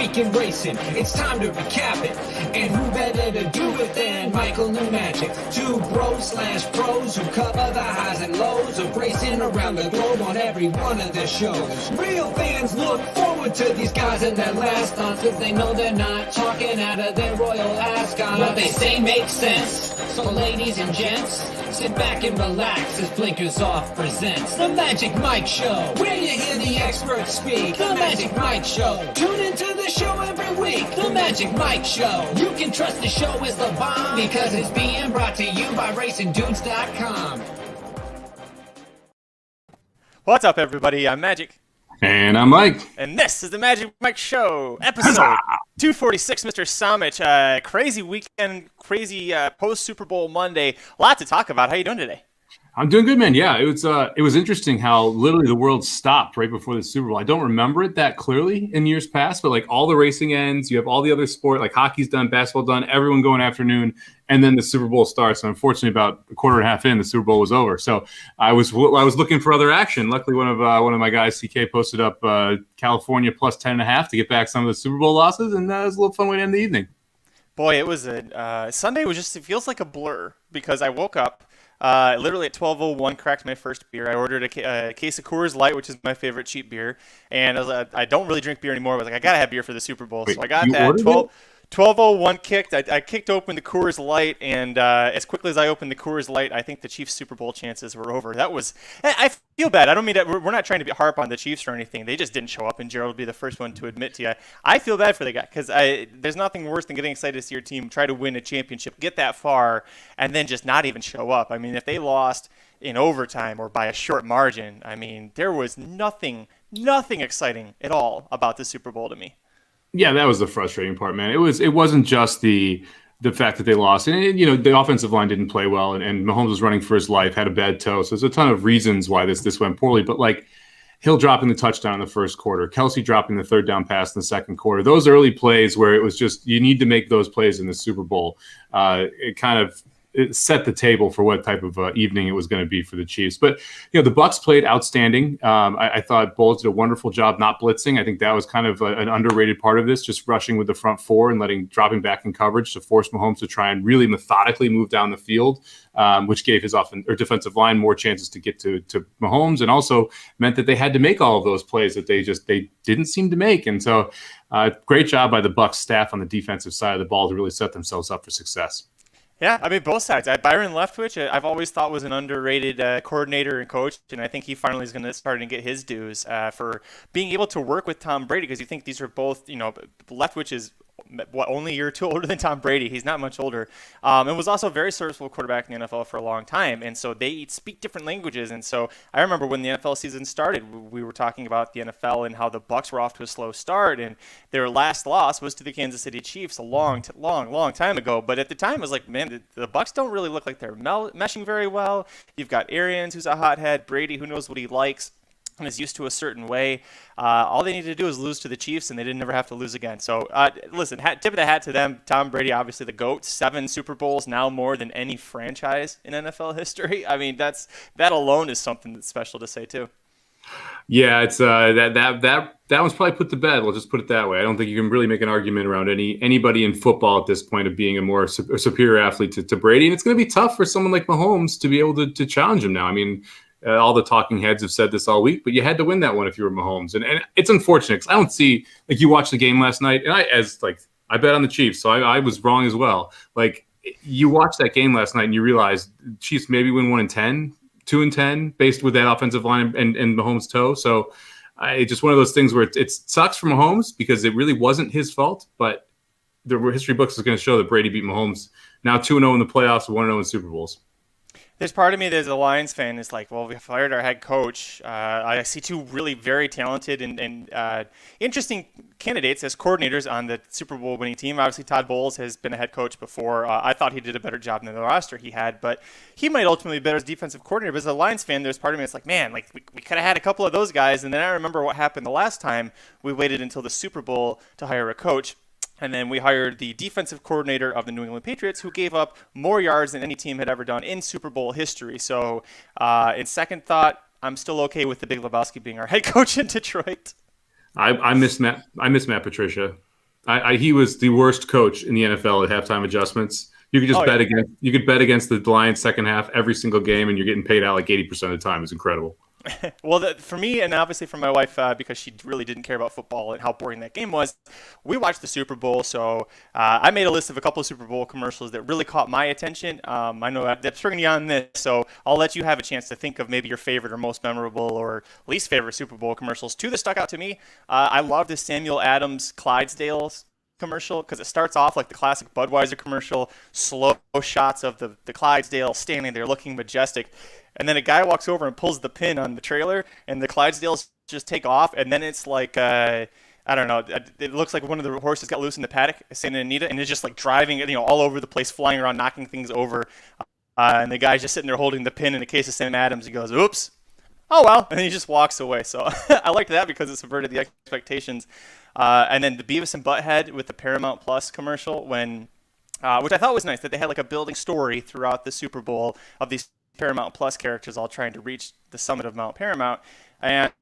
week in racing. It's time to recap it. And who better to do it than Michael and Magic? Two bros/pros who cover the highs and lows of racing around the globe on every one of their shows. Real fans look forward to these guys and their last stunts, cause they know they're not talking out of their royal ascot. What they say makes sense. So ladies and gents, sit back and relax as Blinkers Off presents The Magic Mike Show, where you hear the experts speak. The Magic Mike Show. Tune into the show every week. The Magic Mike Show. You can trust the show is the bomb because it's being brought to you by RacingDudes.com. What's up, everybody? I'm Magic. And I'm Mike. And this is the Magic Mike Show, episode 246, Mr. Samich. Crazy weekend, crazy post-Super Bowl Monday. A lot to talk about. How you doing today? I'm doing good, man. Yeah, it was interesting how literally the world stopped right before the Super Bowl. I don't remember it that clearly in years past, but like all the racing ends, you have all the other sport, like hockey's done, basketball done, everyone going afternoon, and then the Super Bowl starts. And unfortunately, about a quarter and a half in, the Super Bowl was over. So I was looking for other action. Luckily, one of my guys, CK, posted up California plus 10.5 to get back some of the Super Bowl losses, and that was a little fun way to end the evening. Boy, it was Sunday it feels like a blur because I woke up. Literally at 12:01, cracked my first beer. I ordered a case of Coors Light, which is my favorite cheap beer. And I don't really drink beer anymore. I was like, I gotta have beer for the Super Bowl. Wait, so I got that. 12:01 kicked. I kicked open the Coors Light, and as quickly as I opened the Coors Light, I think the Chiefs' Super Bowl chances were over. I feel bad. I don't mean that. We're not trying to harp on the Chiefs or anything. They just didn't show up, and Gerald will be the first one to admit to you. I feel bad for the guy because there's nothing worse than getting excited to see your team try to win a championship, get that far, and then just not even show up. I mean, if they lost in overtime or by a short margin, I mean, there was nothing exciting at all about the Super Bowl to me. Yeah, that was the frustrating part, man. It wasn't just the fact that they lost. And, the offensive line didn't play well, and Mahomes was running for his life, had a bad toe. So there's a ton of reasons why this went poorly. But, like, Hill dropping the touchdown in the first quarter, Kelsey dropping the third down pass in the second quarter, those early plays where it was just you need to make those plays in the Super Bowl, it set the table for what type of evening it was going to be for the Chiefs. But, the Bucs played outstanding. I thought Bowles did a wonderful job not blitzing. I think that was kind of an underrated part of this, just rushing with the front four and dropping back in coverage to force Mahomes to try and really methodically move down the field, which gave his defensive line more chances to get to Mahomes, and also meant that they had to make all of those plays that they didn't seem to make. And so great job by the Bucs staff on the defensive side of the ball to really set themselves up for success. Yeah, I mean, both sides. Byron Leftwich, I've always thought was an underrated coordinator and coach, and I think he finally is going to start to get his dues for being able to work with Tom Brady, because you think these are both, Leftwich is only a year or two older than Tom Brady. He's not much older. And was also a very serviceable quarterback in the NFL for a long time. And so they speak different languages. And so I remember when the NFL season started, we were talking about the NFL and how the Bucs were off to a slow start. And their last loss was to the Kansas City Chiefs a long time ago. But at the time, it was like, man, the Bucs don't really look like they're meshing very well. You've got Arians, who's a hothead, Brady, who knows what he likes and is used to a certain way. All they needed to do is lose to the Chiefs, and they didn't never have to lose again. So, listen, tip of the hat to them. Tom Brady, obviously the GOAT, 7 Super Bowls, now more than any franchise in NFL history. I mean, that alone is something that's special to say too. Yeah, it's that one's probably put to bed. We'll just put it that way. I don't think you can really make an argument around anybody in football at this point of being a more superior athlete to Brady, and it's going to be tough for someone like Mahomes to be able to challenge him now. I mean, all the talking heads have said this all week, but you had to win that one if you were Mahomes. And it's unfortunate because I don't see, like, you watched the game last night, and I bet on the Chiefs, so I was wrong as well. Like, you watched that game last night and you realize Chiefs maybe win 1-10, 2-10, based with that offensive line and Mahomes' toe. So it's just one of those things where it sucks for Mahomes because it really wasn't his fault, but the history books is going to show that Brady beat Mahomes now 2-0 in the playoffs, 1-0 in Super Bowls. There's part of me that's a Lions fan is like, well, we fired our head coach. I see two really very talented and interesting candidates as coordinators on the Super Bowl winning team. Obviously, Todd Bowles has been a head coach before. I thought he did a better job than the roster he had, but he might ultimately be better as defensive coordinator. But as a Lions fan, there's part of me that's like, man, like we could have had a couple of those guys. And then I remember what happened the last time we waited until the Super Bowl to hire a coach. And then we hired the defensive coordinator of the New England Patriots, who gave up more yards than any team had ever done in Super Bowl history. So in second thought, I'm still okay with the Big Lebowski being our head coach in Detroit. I miss Matt Patricia. He was the worst coach in the NFL at halftime adjustments. You could just bet against the Lions second half every single game, and you're getting paid out like 80% of the time. It's incredible. Well, for me and obviously for my wife, because she really didn't care about football and how boring that game was, we watched the Super Bowl. So I made a list of a couple of Super Bowl commercials that really caught my attention. I know I'm springing you on this, so I'll let you have a chance to think of maybe your favorite or most memorable or least favorite Super Bowl commercials. Two that stuck out to me. I love the Samuel Adams Clydesdales commercial because it starts off like the classic Budweiser commercial, slow shots of the Clydesdale standing there looking majestic. And then a guy walks over and pulls the pin on the trailer, and the Clydesdales just take off. And then it's like, I don't know, it looks like one of the horses got loose in the paddock, Santa Anita, and it's just like driving, all over the place, flying around, knocking things over. And the guy's just sitting there holding the pin. In the case of Sam Adams, he goes, "Oops, oh well," and he just walks away. So I liked that because it subverted the expectations. And then the Beavis and Butthead with the Paramount Plus commercial, which I thought was nice, that they had like a building story throughout the Super Bowl of these Paramount Plus characters all trying to reach the summit of Mount Paramount, and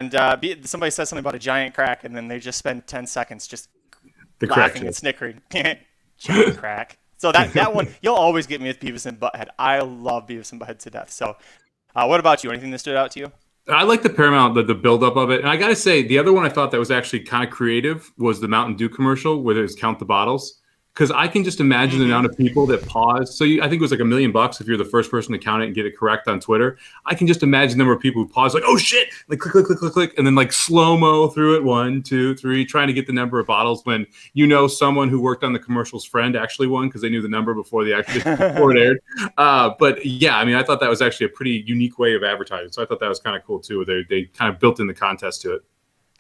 somebody says something about a giant crack, and then they just spend 10 seconds just laughing and snickering. Giant crack. So that one, you'll always get me with Beavis and Butthead. I love Beavis and Butthead to death. So what about you? Anything that stood out to you? I like the Paramount, the buildup of it. And I got to say, the other one I thought that was actually kind of creative was the Mountain Dew commercial where there's count the bottles. Because I can just imagine the amount of people that pause. So I think it was like $1 million if you're the first person to count it and get it correct on Twitter. I can just imagine there were people who pause like, "Oh shit!" Like click, click, click, click, and then like slow-mo through it, 1, 2, 3, trying to get the number of bottles when someone who worked on the commercial's friend actually won because they knew the number before it aired. But yeah, I mean, I thought that was actually a pretty unique way of advertising. So I thought that was kind of cool too. They kind of built in the contest to it.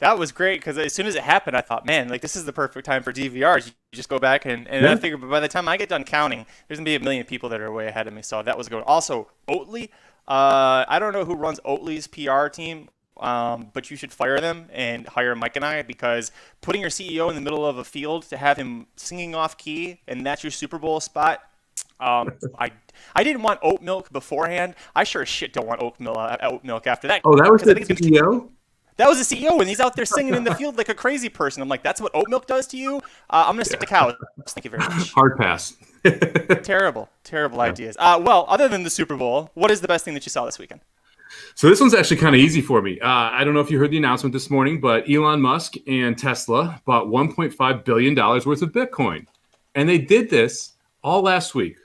That was great because as soon as it happened, I thought, man, like this is the perfect time for DVRs. You just go back and I figured by the time I get done counting, there's going to be 1 million people that are way ahead of me. So that was good. Also, Oatly. I don't know who runs Oatly's PR team, but you should fire them and hire Mike and I because putting your CEO in the middle of a field to have him singing off key and that's your Super Bowl spot, I didn't want oat milk beforehand. I sure as shit don't want oat milk after that. Oh, that was the CEO? That was the CEO, and he's out there singing in the field like a crazy person. I'm like, that's what oat milk does to you? I'm going to stick to cows. Thank you very much. Hard pass. Terrible ideas. Well, other than the Super Bowl, what is the best thing that you saw this weekend? So this one's actually kind of easy for me. I don't know if you heard the announcement this morning, but Elon Musk and Tesla bought $1.5 billion worth of Bitcoin. And they did this all last week.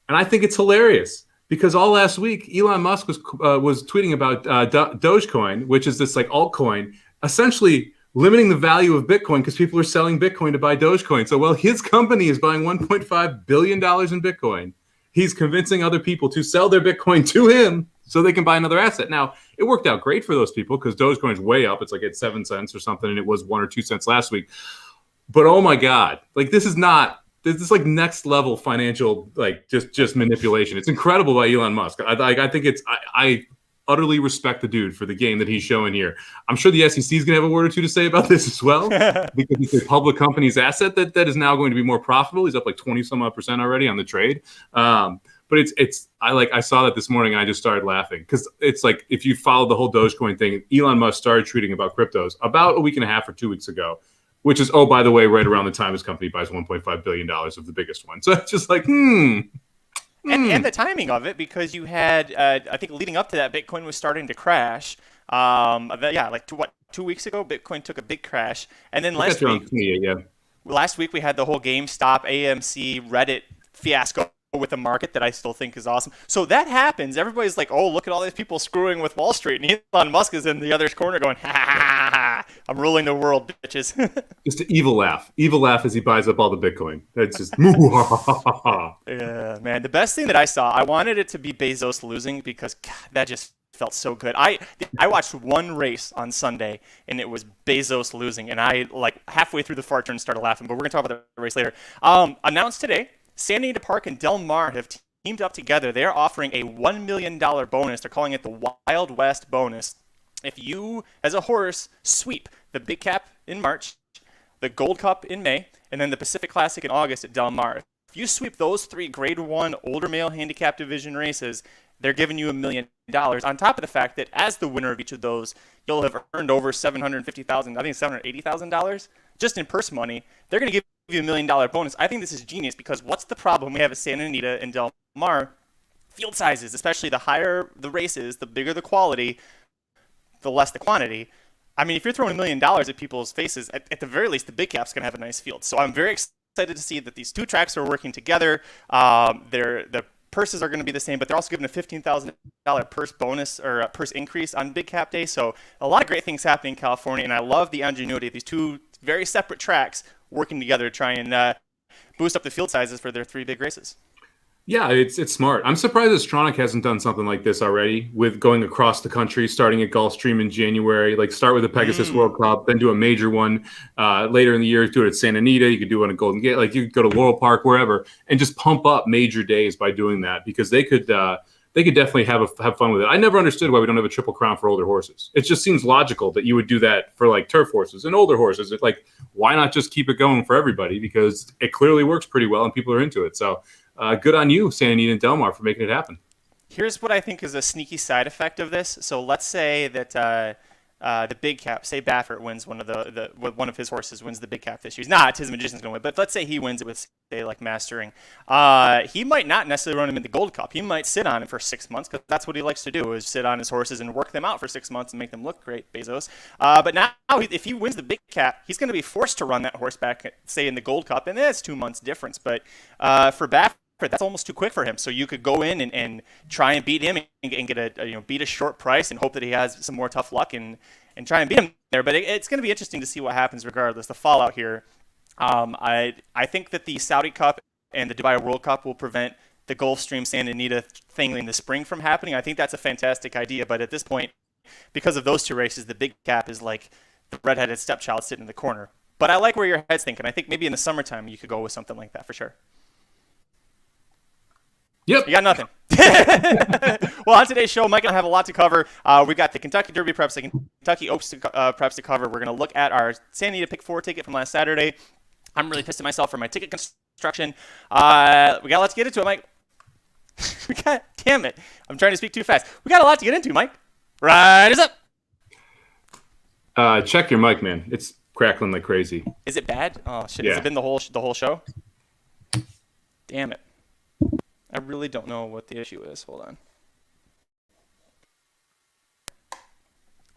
And I think it's hilarious. Because all last week, Elon Musk was tweeting about Dogecoin, which is this like altcoin, essentially limiting the value of Bitcoin because people are selling Bitcoin to buy Dogecoin. So while his company is buying $1.5 billion in Bitcoin, he's convincing other people to sell their Bitcoin to him so they can buy another asset. Now, it worked out great for those people because Dogecoin is way up. It's like at 7 cents or something, and it was 1 or 2 cents last week. But oh my God, like this is like next level financial, like just manipulation. It's incredible by Elon Musk. I think I utterly respect the dude for the game that he's showing here. I'm sure the SEC is going to have a word or two to say about this as well, because it's a public company's asset that is now going to be more profitable. He's up like 20% already on the trade. But I saw that this morning and I just started laughing because it's like, if you followed the whole Dogecoin thing, Elon Musk started tweeting about cryptos about a week and a half or 2 weeks ago. Which is, oh, by the way, right around the time his company buys $1.5 billion of the biggest one. So it's just like, And the timing of it, because you had, I think leading up to that, Bitcoin was starting to crash. 2 weeks ago, Bitcoin took a big crash. And then last week we had the whole GameStop, AMC, Reddit fiasco with the market that I still think is awesome. So that happens. Everybody's like, oh, look at all these people screwing with Wall Street. And Elon Musk is in the other corner going, ha, ha, ha, ha, I'm ruling the world, bitches. Just an evil laugh. Evil laugh as he buys up all the Bitcoin. That's just, yeah, man. The best thing that I saw, I wanted it to be Bezos losing because God, that just felt so good. I watched one race on Sunday, and it was Bezos losing. And I, like, halfway through the fart turn, started laughing. But we're going to talk about the race later. Announced today, Santa Anita Park and Del Mar have teamed up together. They're offering a $1 million bonus. They're calling it the Wild West bonus. If you, as a horse, sweep the Big Cap in March, the Gold Cup in May, and then the Pacific Classic in August at Del Mar, if you sweep those 3 Grade 1 older male handicap division races, they're giving you $1 million. On top of the fact that as the winner of each of those, you'll have earned over $750,000, I think $780,000 just in purse money. They're going to give you $1 million bonus. I think this is genius because what's the problem we have at Santa Anita and Del Mar? Field sizes, especially the higher the races, the bigger the quality, the less the quantity. I mean, if you're throwing $1 million at people's faces, at the very least, the big cap's going to have a nice field. So I'm very excited to see that these two tracks are working together. The purses are going to be the same, but they're also given a $15,000 purse bonus or purse increase on Big Cap Day. So a lot of great things happening in California, and I love the ingenuity of these two very separate tracks working together to try and boost up the field sizes for their three big races. Yeah, it's smart. I'm surprised that Stronach hasn't done something like this already with going across the country, starting at Gulfstream in January, like start with the Pegasus World Cup, then do a major one later in the year, do it at Santa Anita, you could do one at Golden Gate, like you could go to Laurel Park, wherever, and just pump up major days by doing that because they could definitely have fun with it. I never understood why we don't have a Triple Crown for older horses. It just seems logical that you would do that for like turf horses and older horses. It's like, why not just keep it going for everybody? Because it clearly works pretty well and people are into it. So good on you, Santa Anita and Del Mar, for making it happen. Here's what I think is a sneaky side effect of this. So let's say that the big cap, say Baffert wins one of his horses wins the big cap this year. He's not, his magician's going to win, but let's say he wins it with, say, like Mastering. He might not necessarily run him in the Gold Cup. He might sit on it for 6 months because that's what he likes to do is sit on his horses and work them out for 6 months and make them look great, Bezos. But now if he wins the big cap, he's going to be forced to run that horse back, say, in the Gold Cup, and that's 2 months difference. But for Baffert, that's almost too quick for him. So you could go in and try and beat him and get beat a short price and hope that he has some more tough luck and try and beat him there. But it's going to be interesting to see what happens regardless. The fallout here. I think that the Saudi Cup and the Dubai World Cup will prevent the Gulfstream Santa Anita thing in the spring from happening. I think that's a fantastic idea. But at this point, because of those two races, the big cap is like the redheaded stepchild sitting in the corner. But I like where your head's thinking. I think maybe in the summertime you could go with something like that for sure. Yep. You got nothing. Well, on today's show, Mike and I have a lot to cover. We got the Kentucky Derby preps, the Kentucky Oaks preps to cover. We're going to look at our Santa Anita Pick 4 ticket from last Saturday. I'm really pissed at myself for my ticket construction. We got a lot to get into it, Mike. Damn it. I'm trying to speak too fast. We got a lot to get into, Mike. Riders up. Check your mic, man. It's crackling like crazy. Is it bad? Oh, shit. Yeah. Has it been the whole show? Damn it. I really don't know what the issue is. Hold on.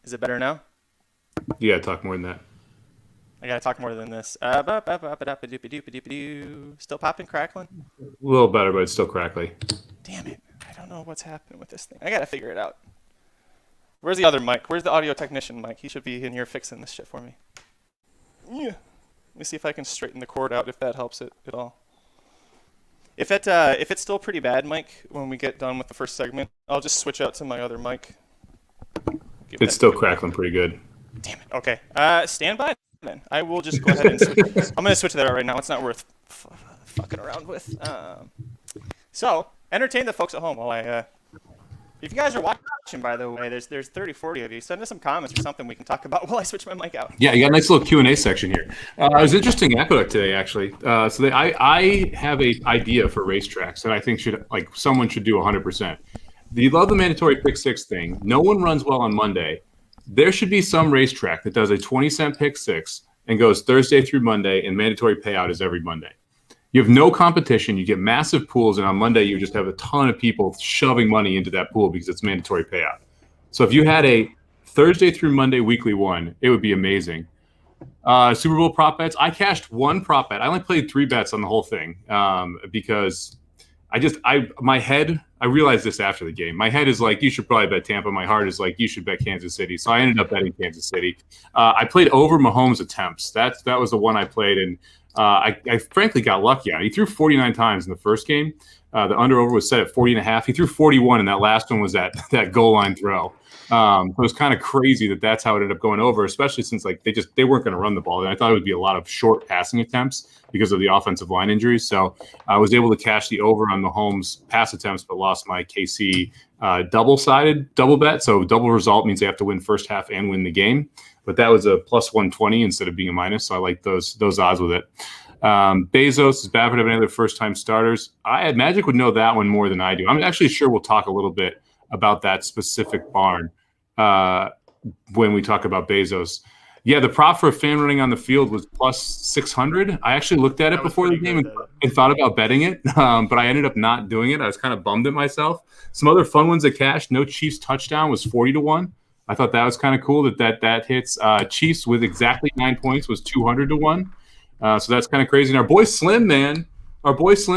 Is it better now? You gotta talk more than that. I gotta talk more than this. Still popping, crackling? A little better, but it's still crackly. Damn it. I don't know what's happening with this thing. I gotta figure it out. Where's the other mic? Where's the audio technician mic? He should be in here fixing this shit for me. Yeah. Let me see if I can straighten the cord out if that helps it at all. If it's still pretty bad, Mike, when we get done with the first segment, I'll just switch out to my other mic. It's still crackling pretty good. Damn it. Okay. Stand by then. I will just go ahead and switch. I'm going to switch that out right now. It's not worth fucking around with. So, entertain the folks at home while I... If you guys are watching, by the way, there's 30, 40 of you. Send us some comments or something we can talk about while I switch my mic out. Yeah, you got a nice little Q&A section here. It was interesting Aqueduct today, actually. I have an idea for racetracks that I think someone should do 100%. You love the mandatory pick 6 thing. No one runs well on Monday. There should be some racetrack that does a 20-cent pick 6 and goes Thursday through Monday, and mandatory payout is every Monday. You have no competition. You get massive pools, and on Monday you just have a ton of people shoving money into that pool because it's mandatory payout. So if you had a Thursday through Monday weekly one, it would be amazing. Super Bowl prop bets. I cashed one prop bet. I only played 3 bets on the whole thing because my head. I realized this after the game. My head is like, you should probably bet Tampa. My heart is like, you should bet Kansas City. So I ended up betting Kansas City. I played over Mahomes' attempts. That was the one I played, and I frankly got lucky on it. He threw 49 times in the first game. The under-over was set at 40.5. He threw 41, and that last one was that goal line throw. It was kind of crazy that's how it ended up going over, especially since they weren't going to run the ball. And I thought it would be a lot of short passing attempts because of the offensive line injuries. So I was able to cash the over on Mahomes' pass attempts, but lost my KC double-sided double bet. So double result means they have to win first half and win the game. But that was a plus 120 instead of being a minus. So I like those odds with it. Bezos, does Baffert have any other first-time starters? Magic would know that one more than I do. I'm actually sure we'll talk a little bit about that specific barn when we talk about Bezos. Yeah, the prop for a fan running on the field was plus 600. I actually looked at it before the game and thought about betting it, but I ended up not doing it. I was kind of bummed at myself. Some other fun ones that cashed. No Chiefs touchdown was 40-1. I thought that was kind of cool that hits. Chiefs with exactly 9 points was 200-1. So that's kind of crazy. And our boy Slim, man,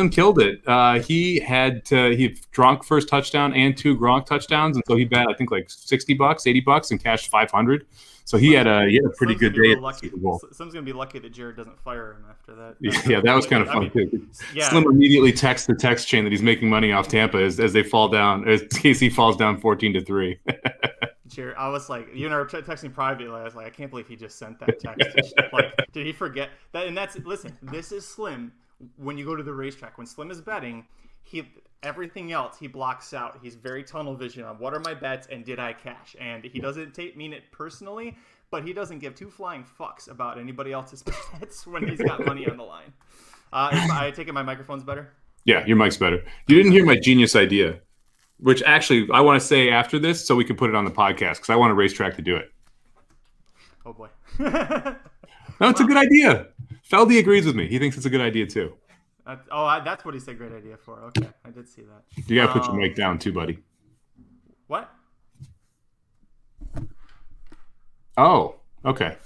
killed it. He had Gronk first touchdown and 2 Gronk touchdowns, and so he bet I think like $60, $80, and cashed 500. So he had a pretty good day at the Super Bowl. Slim's gonna be lucky that Jared doesn't fire him after that. Yeah, that was kind of fun too. Yeah. Slim immediately texts the text chain that he's making money off Tampa as they fall down, as KC falls down 14-3. Jared, I was like, you and I were texting privately. I was like, I can't believe he just sent that text. Like, did he forget that? And listen, this is Slim. When you go to the racetrack, when Slim is betting, everything else he blocks out. He's very tunnel vision on what are my bets and did I cash. And he doesn't mean it personally, but he doesn't give 2 flying fucks about anybody else's bets when he's got money on the line. I take it my microphone's better? Yeah, your mic's better. You didn't hear my genius idea, which actually I want to say after this so we can put it on the podcast because I want a racetrack to do it. Oh, boy. No, it's a good idea. Feldy agrees with me. He thinks it's a good idea, too. That's what he said great idea for. Okay, I did see that. You got to put your mic down, too, buddy. What? Oh, okay.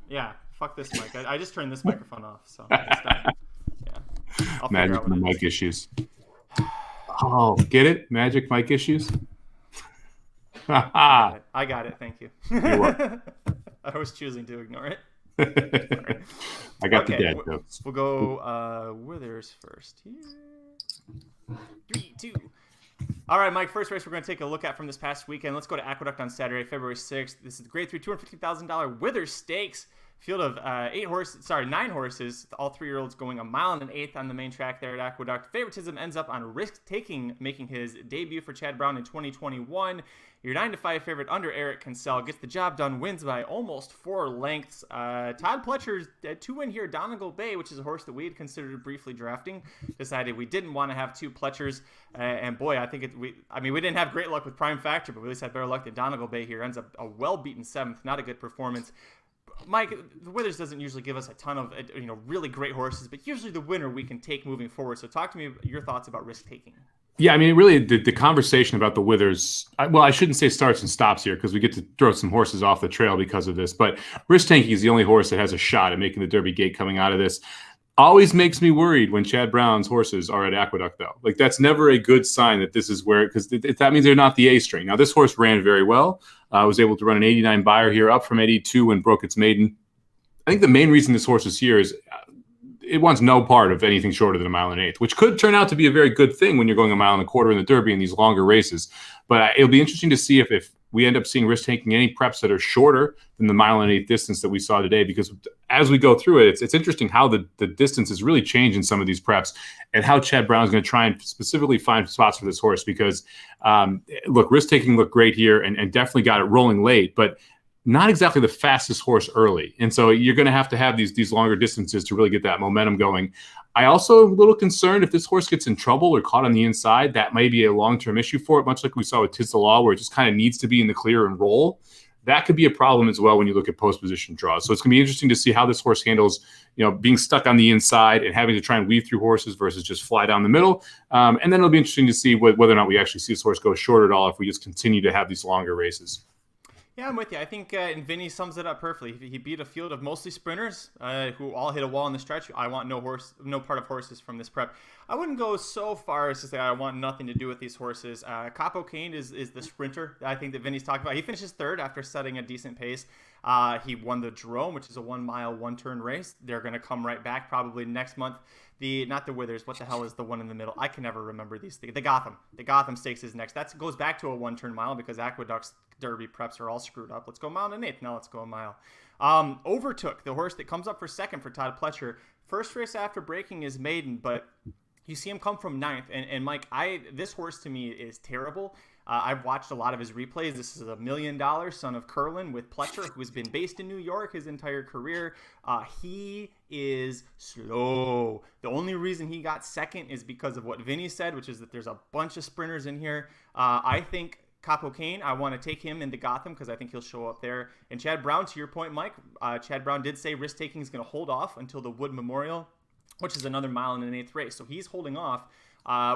Yeah, fuck this mic. I just turned this microphone off, so it's done. Yeah. Magic mic issues. Oh, get it? Magic mic issues? I got it. Thank you. You're welcome. I was choosing to ignore it. I got the dad jokes. We'll go Withers first here. 3, 2. All right, Mike, first race we're going to take a look at from this past weekend. Let's go to Aqueduct on Saturday, February 6th. This is the Grade 3 $250,000 Withers Stakes. Field of 9 horses, all 3-year-olds going 1 1/8 on the main track there at Aqueduct. Favoritism ends up on Risk Taking, making his debut for Chad Brown in 2021. Your 9-5 favorite under Eric Kinsell gets the job done, wins by almost 4 lengths. Todd Pletcher's 2-win here, Donegal Bay, which is a horse that we had considered briefly drafting. Decided we didn't want to have 2 Pletchers, and boy, I think we didn't have great luck with Prime Factor, but we at least had better luck than Donegal Bay here. Ends up a well-beaten 7th, not a good performance. Mike, the Withers doesn't usually give us a ton of really great horses, but usually the winner we can take moving forward. So talk to me about your thoughts about risk taking. Yeah, I mean, really, the conversation about the Withers, I shouldn't say starts and stops here because we get to throw some horses off the trail because of this, but Risk Taking is the only horse that has a shot at making the Derby gate coming out of this. Always makes me worried when Chad Brown's horses are at Aqueduct, though. Like, that's never a good sign that this is where, because that means they're not the A string. Now, this horse ran very well. Was able to run an 89 buyer here, up from 82 when broke its maiden. I think the main reason this horse is here is it wants no part of anything shorter than 1 1/8, which could turn out to be a very good thing when you're going 1 1/4 in the Derby in these longer races. But it'll be interesting to see if we end up seeing Risk Taking any preps that are shorter than the 1 1/8 distance that we saw today, because as we go through it, it's interesting how the distance has really changed in some of these preps and how Chad Brown is going to try and specifically find spots for this horse because, look, Risk Taking looked great here and definitely got it rolling late, but not exactly the fastest horse early. And so you're going to have these longer distances to really get that momentum going. I also am a little concerned if this horse gets in trouble or caught on the inside, that may be a long-term issue for it, much like we saw with Tiz the Law, where it just kind of needs to be in the clear and roll. That could be a problem as well when you look at post-position draws. So it's going to be interesting to see how this horse handles, being stuck on the inside and having to try and weave through horses versus just fly down the middle. And then it'll be interesting to see whether or not we actually see this horse go short at all if we just continue to have these longer races. Yeah, I'm with you. I think and Vinny sums it up perfectly. He beat a field of mostly sprinters who all hit a wall in the stretch. I want no part of horses from this prep. I wouldn't go so far as to say I want nothing to do with these horses. Capo Cane is the sprinter that I think that Vinny's talking about. He finishes 3rd after setting a decent pace. He won the Jerome, which is a 1 mile, 1-turn race. They're going to come right back probably next month. Not the Withers. What the hell is the one in the middle? I can never remember these things. The Gotham Stakes is next. That goes back to a 1-turn mile because Aqueduct's Derby preps are all screwed up. Let's go 1 1/8. Now let's go a mile. Overtook, the horse that comes up for 2nd for Todd Pletcher. First race after breaking is maiden, but you see him come from 9th. And Mike, this horse to me is terrible. I've watched a lot of his replays. This is a $1 million son of Curlin with Pletcher, who has been based in New York his entire career. He is slow. The only reason he got 2nd is because of what Vinny said, which is that there's a bunch of sprinters in here. I think Capo Kane, I want to take him into Gotham because I think he'll show up there. And Chad Brown, to your point, Mike, Chad Brown did say risk taking is going to hold off until the Wood Memorial, which is another mile and an eighth race. So he's holding off,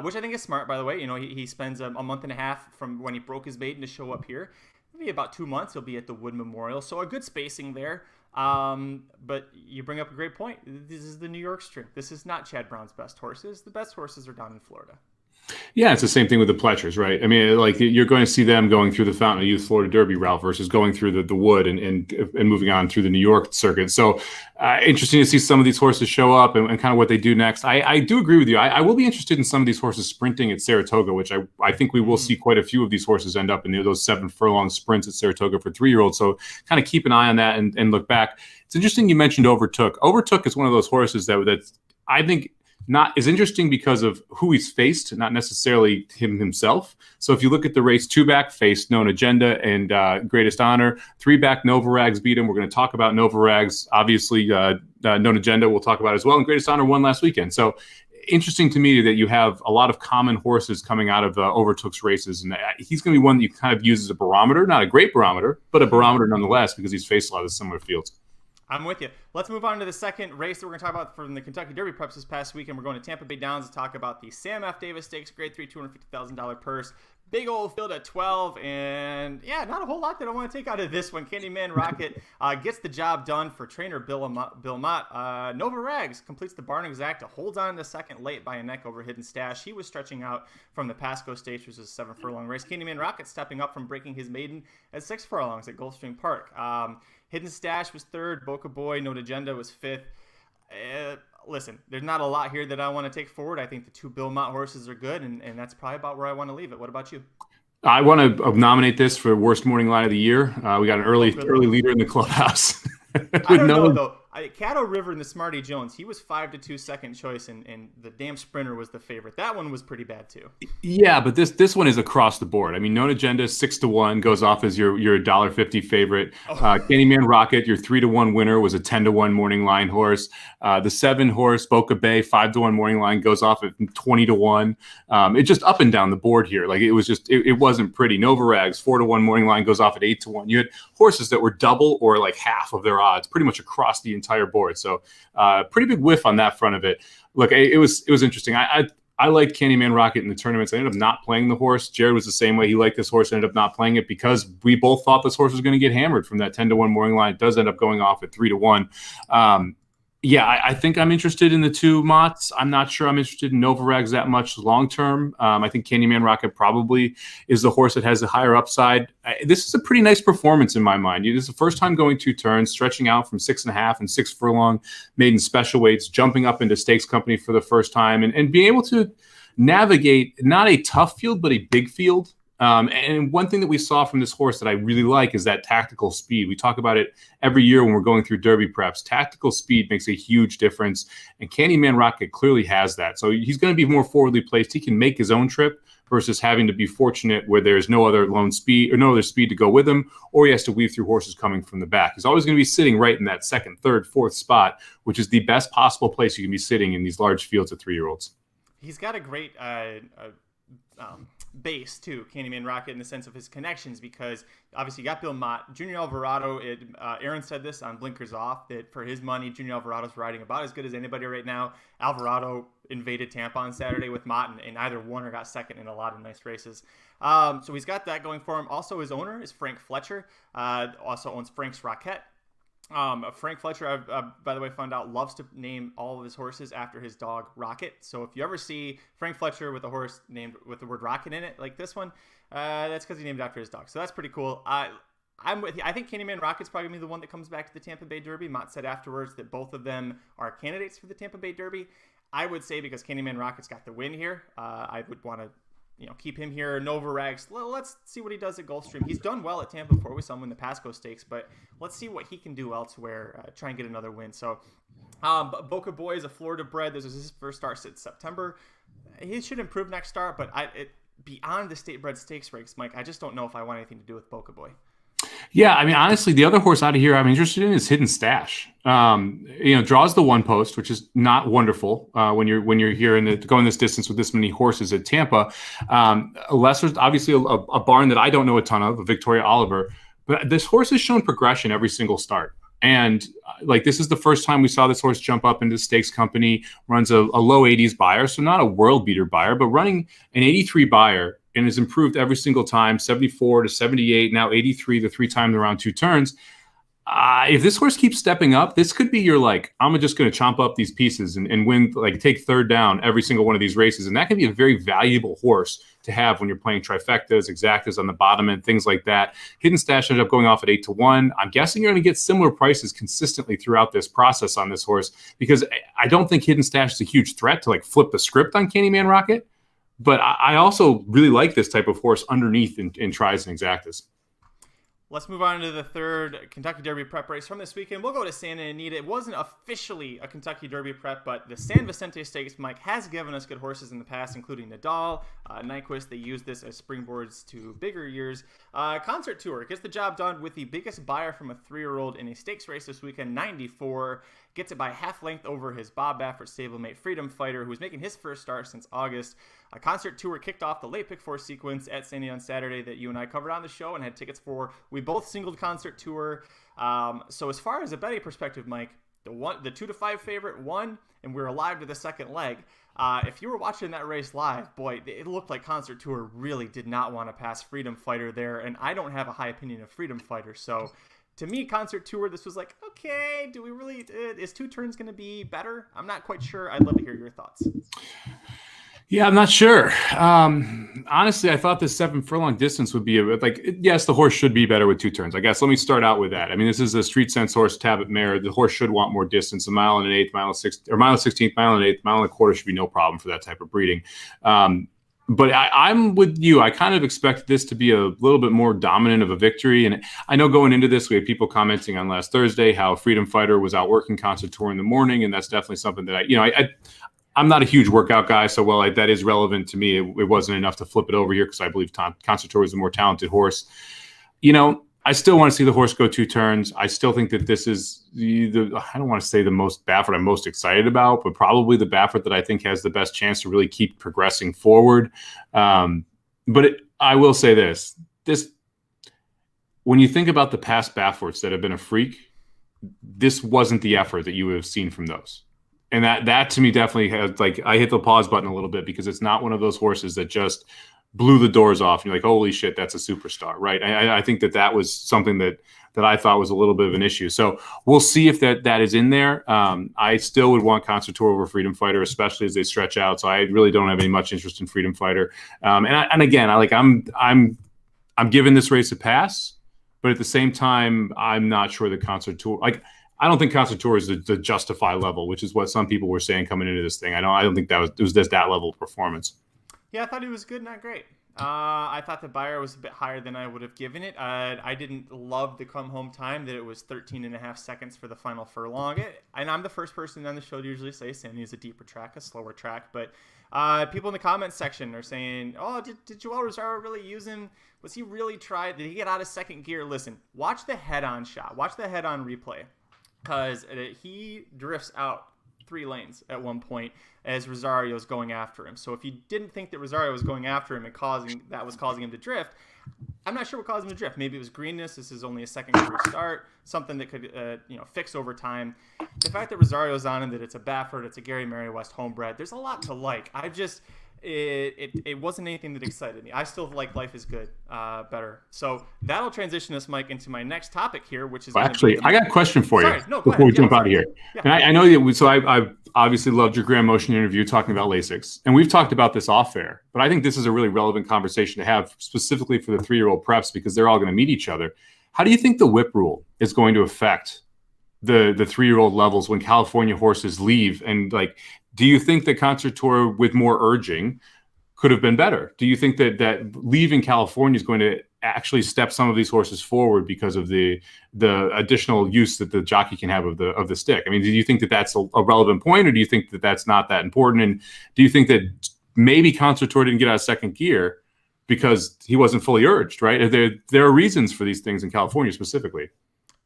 which I think is smart, by the way. You know, he spends a month and a half from when he broke his maiden to show up here. Maybe about 2 months he'll be at the Wood Memorial. So a good spacing there. But you bring up a great point. This is the New York string. This is not Chad Brown's best horses. The best horses are down in Florida. Yeah, it's the same thing with the Pletchers, right? I mean, like you're going to see them going through the Fountain of Youth Florida Derby route versus going through the Wood and moving on through the New York circuit. So interesting to see some of these horses show up and kind of what they do next. I do agree with you. I will be interested in some of these horses sprinting at Saratoga, which I think we will see quite a few of these horses end up in those 7 furlong sprints at Saratoga for 3-year-olds. So kind of keep an eye on that and look back. It's interesting you mentioned Overtook. Overtook is one of those horses that I think not is interesting because of who he's faced, not necessarily himself. So if you look at the race, 2-back faced Known Agenda and Greatest Honor. 3-back Novarags beat him. We're going to talk about Novarags. Obviously, Known Agenda we'll talk about as well. And Greatest Honor won last weekend. So interesting to me that you have a lot of common horses coming out of Overtook's races. And he's going to be one that you kind of use as a barometer, not a great barometer, but a barometer nonetheless because he's faced a lot of similar fields. I'm with you. Let's move on to the second race that we're going to talk about from the Kentucky Derby preps this past weekend. We're going to Tampa Bay Downs to talk about the Sam F. Davis Stakes, Grade 3, $250,000 purse. Big old field at 12, and yeah, not a whole lot that I want to take out of this one. Candyman Rocket gets the job done for trainer Bill Mott. Nova Rags completes the barn exact, holds on to second late by a neck over Hidden Stash. He was stretching out from the Pasco Stakes, which was a 7 furlong race. Candyman Rocket stepping up from breaking his maiden at 6 furlongs at Gulfstream Park. Hidden Stash was 3rd, Boca Boy, Note Agenda was 5th. Listen, there's not a lot here that I want to take forward. I think the 2 Bill Mott horses are good, and that's probably about where I want to leave it. What about you? I want to nominate this for worst morning line of the year. We got an early leader in the clubhouse. I don't know, though. Caddo River and the Smarty Jones, he was 5-2 second choice, and the damn Sprinter was the favorite. That one was pretty bad, too. Yeah, but this one is across the board. I mean, Known Agenda 6-1 goes off as your $1.50 favorite. Candyman Rocket, your 3-1 winner, was a 10-1 morning line horse. The 7 horse Boca Bay 5-1 morning line goes off at 20-1. It's just up and down the board here. Like it was just it wasn't pretty. Novarags 4-1 morning line goes off at 8-1. You had horses that were double or like half of their odds, pretty much across the entire board. So pretty big whiff on that front of it. Look, it was interesting. I liked Candyman Rocket in the tournaments. I ended up not playing the horse. Jared was the same way. He liked this horse, ended up not playing it because we both thought this horse was going to get hammered from that 10-1 morning line. It does end up going off at 3-1. Yeah, I think I'm interested in the 2 Motts. I'm not sure I'm interested in Novarags that much long term. I think Candyman Rocket probably is the horse that has a higher upside. This is a pretty nice performance in my mind. This is the first time going 2 turns, stretching out from 6.5 and 6 furlong, maiden special weights, jumping up into stakes company for the first time, and being able to navigate not a tough field, but a big field. And one thing that we saw from this horse that I really like is that tactical speed. We talk about it every year when we're going through Derby preps. Tactical speed makes a huge difference, and Candyman Rocket clearly has that. So he's going to be more forwardly placed. He can make his own trip versus having to be fortunate where there's no other lone speed or no other speed to go with him, or he has to weave through horses coming from the back. He's always going to be sitting right in that 2nd, 3rd, 4th spot, which is the best possible place you can be sitting in these large fields of 3-year-olds. He's got a great base too, Candyman Rocket, in the sense of his connections, because obviously you got Bill Mott, Junior Alvarado. Aaron said this on Blinkers Off that for his money, Junior Alvarado's riding about as good as anybody right now. Alvarado invaded Tampa on Saturday with Mott and either won or got second in a lot of nice races. So he's got that going for him. Also, his owner is Frank Fletcher, also owns Frank's Rocket. Frank Fletcher, I've by the way, found out loves to name all of his horses after his dog Rocket. So if you ever see Frank Fletcher with a horse named with the word Rocket in it, like this one, that's because he named it after his dog. So that's pretty cool. I'm with you. I think Candyman Rocket's probably gonna be the one that comes back to the Tampa Bay Derby. Mott said afterwards that both of them are candidates for the Tampa Bay Derby. I would say because Candyman Rocket's got the win here, I would want to keep him here. Novarags, let's see what he does at Gulfstream. He's done well at Tampa before. We saw him win the Pasco Stakes, but let's see what he can do elsewhere. Try and get another win. So, Boca Boy is a Florida bred. This is his first start since September. He should improve next start, but beyond the state bred stakes race, Mike, I just don't know if I want anything to do with Boca Boy. Yeah, I mean, honestly, the other horse out of here I'm interested in is Hidden Stash. Draws the one post, which is not wonderful when you're here and going this distance with this many horses at Tampa. Lester's obviously a barn that I don't know a ton of, Victoria Oliver, but this horse has shown progression every single start. And like this is the first time we saw this horse jump up into stakes company, runs a low 80s buyer, so not a world beater buyer, but running an 83 buyer and has improved every single time, 74 to 78, now 83 the 3 times around 2 turns. If this horse keeps stepping up, this could be your I'm just going to chomp up these pieces and win, take third down every single one of these races. And that can be a very valuable horse to have when you're playing trifectas, exactas on the bottom end, things like that. Hidden Stash ended up going off at 8-1. I'm guessing you're going to get similar prices consistently throughout this process on this horse, because I don't think Hidden Stash is a huge threat to flip the script on Candyman Rocket. But I also really like this type of horse underneath in tries and exactas. Let's move on to the third Kentucky Derby prep race from this weekend. We'll go to Santa Anita. It wasn't officially a Kentucky Derby prep, but the San Vicente Stakes, Mike, has given us good horses in the past, including Nadal, Nyquist. They used this as springboards to bigger years. Concert Tour gets the job done with the biggest buyer from a 3-year-old in a stakes race this weekend, 94. Gets it by half length over his Bob Baffert stablemate Freedom Fighter, who was making his first start since August. A Concert Tour kicked off the late pick 4 sequence at Sandy on Saturday that you and I covered on the show and had tickets for. We both singled Concert Tour. So as far as a betting perspective, Mike, the 2-5 favorite won, and we're alive to the second leg. If you were watching that race live, boy, it looked like Concert Tour really did not want to pass Freedom Fighter there, and I don't have a high opinion of Freedom Fighter, so to me, Concert Tour, this was okay, do we really, is 2 turns going to be better? I'm not quite sure. I'd love to hear your thoughts. Yeah, I'm not sure. Honestly, I thought this 7 furlong distance would be yes, the horse should be better with 2 turns. I guess let me start out with that. I mean, this is a street sense horse, Tabit mare. The horse should want more distance. A mile and an eighth, mile and 16th, mile and an eighth, mile and a quarter should be no problem for that type of breeding. But I'm with you. I kind of expect this to be a little bit more dominant of a victory. And I know going into this, we had people commenting on last Thursday how Freedom Fighter was outworking Concert Tour in the morning. And that's definitely something that I'm not a huge workout guy. So that is relevant to me. It wasn't enough to flip it over here because I believe Concert Tour is a more talented horse. I still want to see the horse go 2 turns. I still think that this is I don't want to say the most Baffert I'm most excited about, but probably the Baffert that I think has the best chance to really keep progressing forward. I will say this, when you think about the past Bafferts that have been a freak, this wasn't the effort that you would have seen from those. And that to me definitely has, I hit the pause button a little bit because it's not one of those horses that just blew the doors off and you're like, holy shit, that's a superstar, right? I think that was something that I thought was a little bit of an issue. So we'll see if that is in there. I still would want Concert Tour over Freedom Fighter, especially as they stretch out. So I really don't have any much interest in Freedom Fighter. I'm giving this race a pass, but at the same time, I'm not sure that Concert Tour, I don't think Concert Tour is the justify level, which is what some people were saying coming into this thing. I don't think it was just that level of performance. Yeah, I thought he was good, not great. I thought the buyer was a bit higher than I would have given it. I didn't love the come home time that it was 13 and a half seconds for the final furlong. And I'm the first person on the show to usually say Sandy is a deeper track, a slower track. But people in the comments section are saying, oh, did Joel Rosario really use him? Was he really tried? Did he get out of second gear? Listen, watch the head-on shot. Watch the head-on replay. Because he drifts out 3 lanes at one point as Rosario's going after him. So if you didn't think that Rosario was going after him and that was causing him to drift, I'm not sure what caused him to drift. Maybe it was greenness. This is only a second career start, something that could fix over time. The fact that Rosario's on and that it's a Baffert, it's a Gary Mary West homebred, there's a lot to like. It wasn't anything that excited me. I still like Life is Good better. So that'll transition us, Mike, into my next topic here, which is actually, I got a question for you before we jump out of here. Yeah. And I know that I've obviously loved your Grand Motion interview talking about LASIX, and we've talked about this off air, but I think this is a really relevant conversation to have specifically for the 3-year-old preps because they're all going to meet each other. How do you think the whip rule is going to affect the 3-year-old levels when California horses leave? And do you think the Concert Tour with more urging could have been better? Do you think that leaving California is going to actually step some of these horses forward because of the additional use that the jockey can have of the stick? I mean, do you think that that's a relevant point, or do you think that that's not that important? And do you think that maybe Concert Tour didn't get out of second gear because he wasn't fully urged, right? There are reasons for these things in California specifically.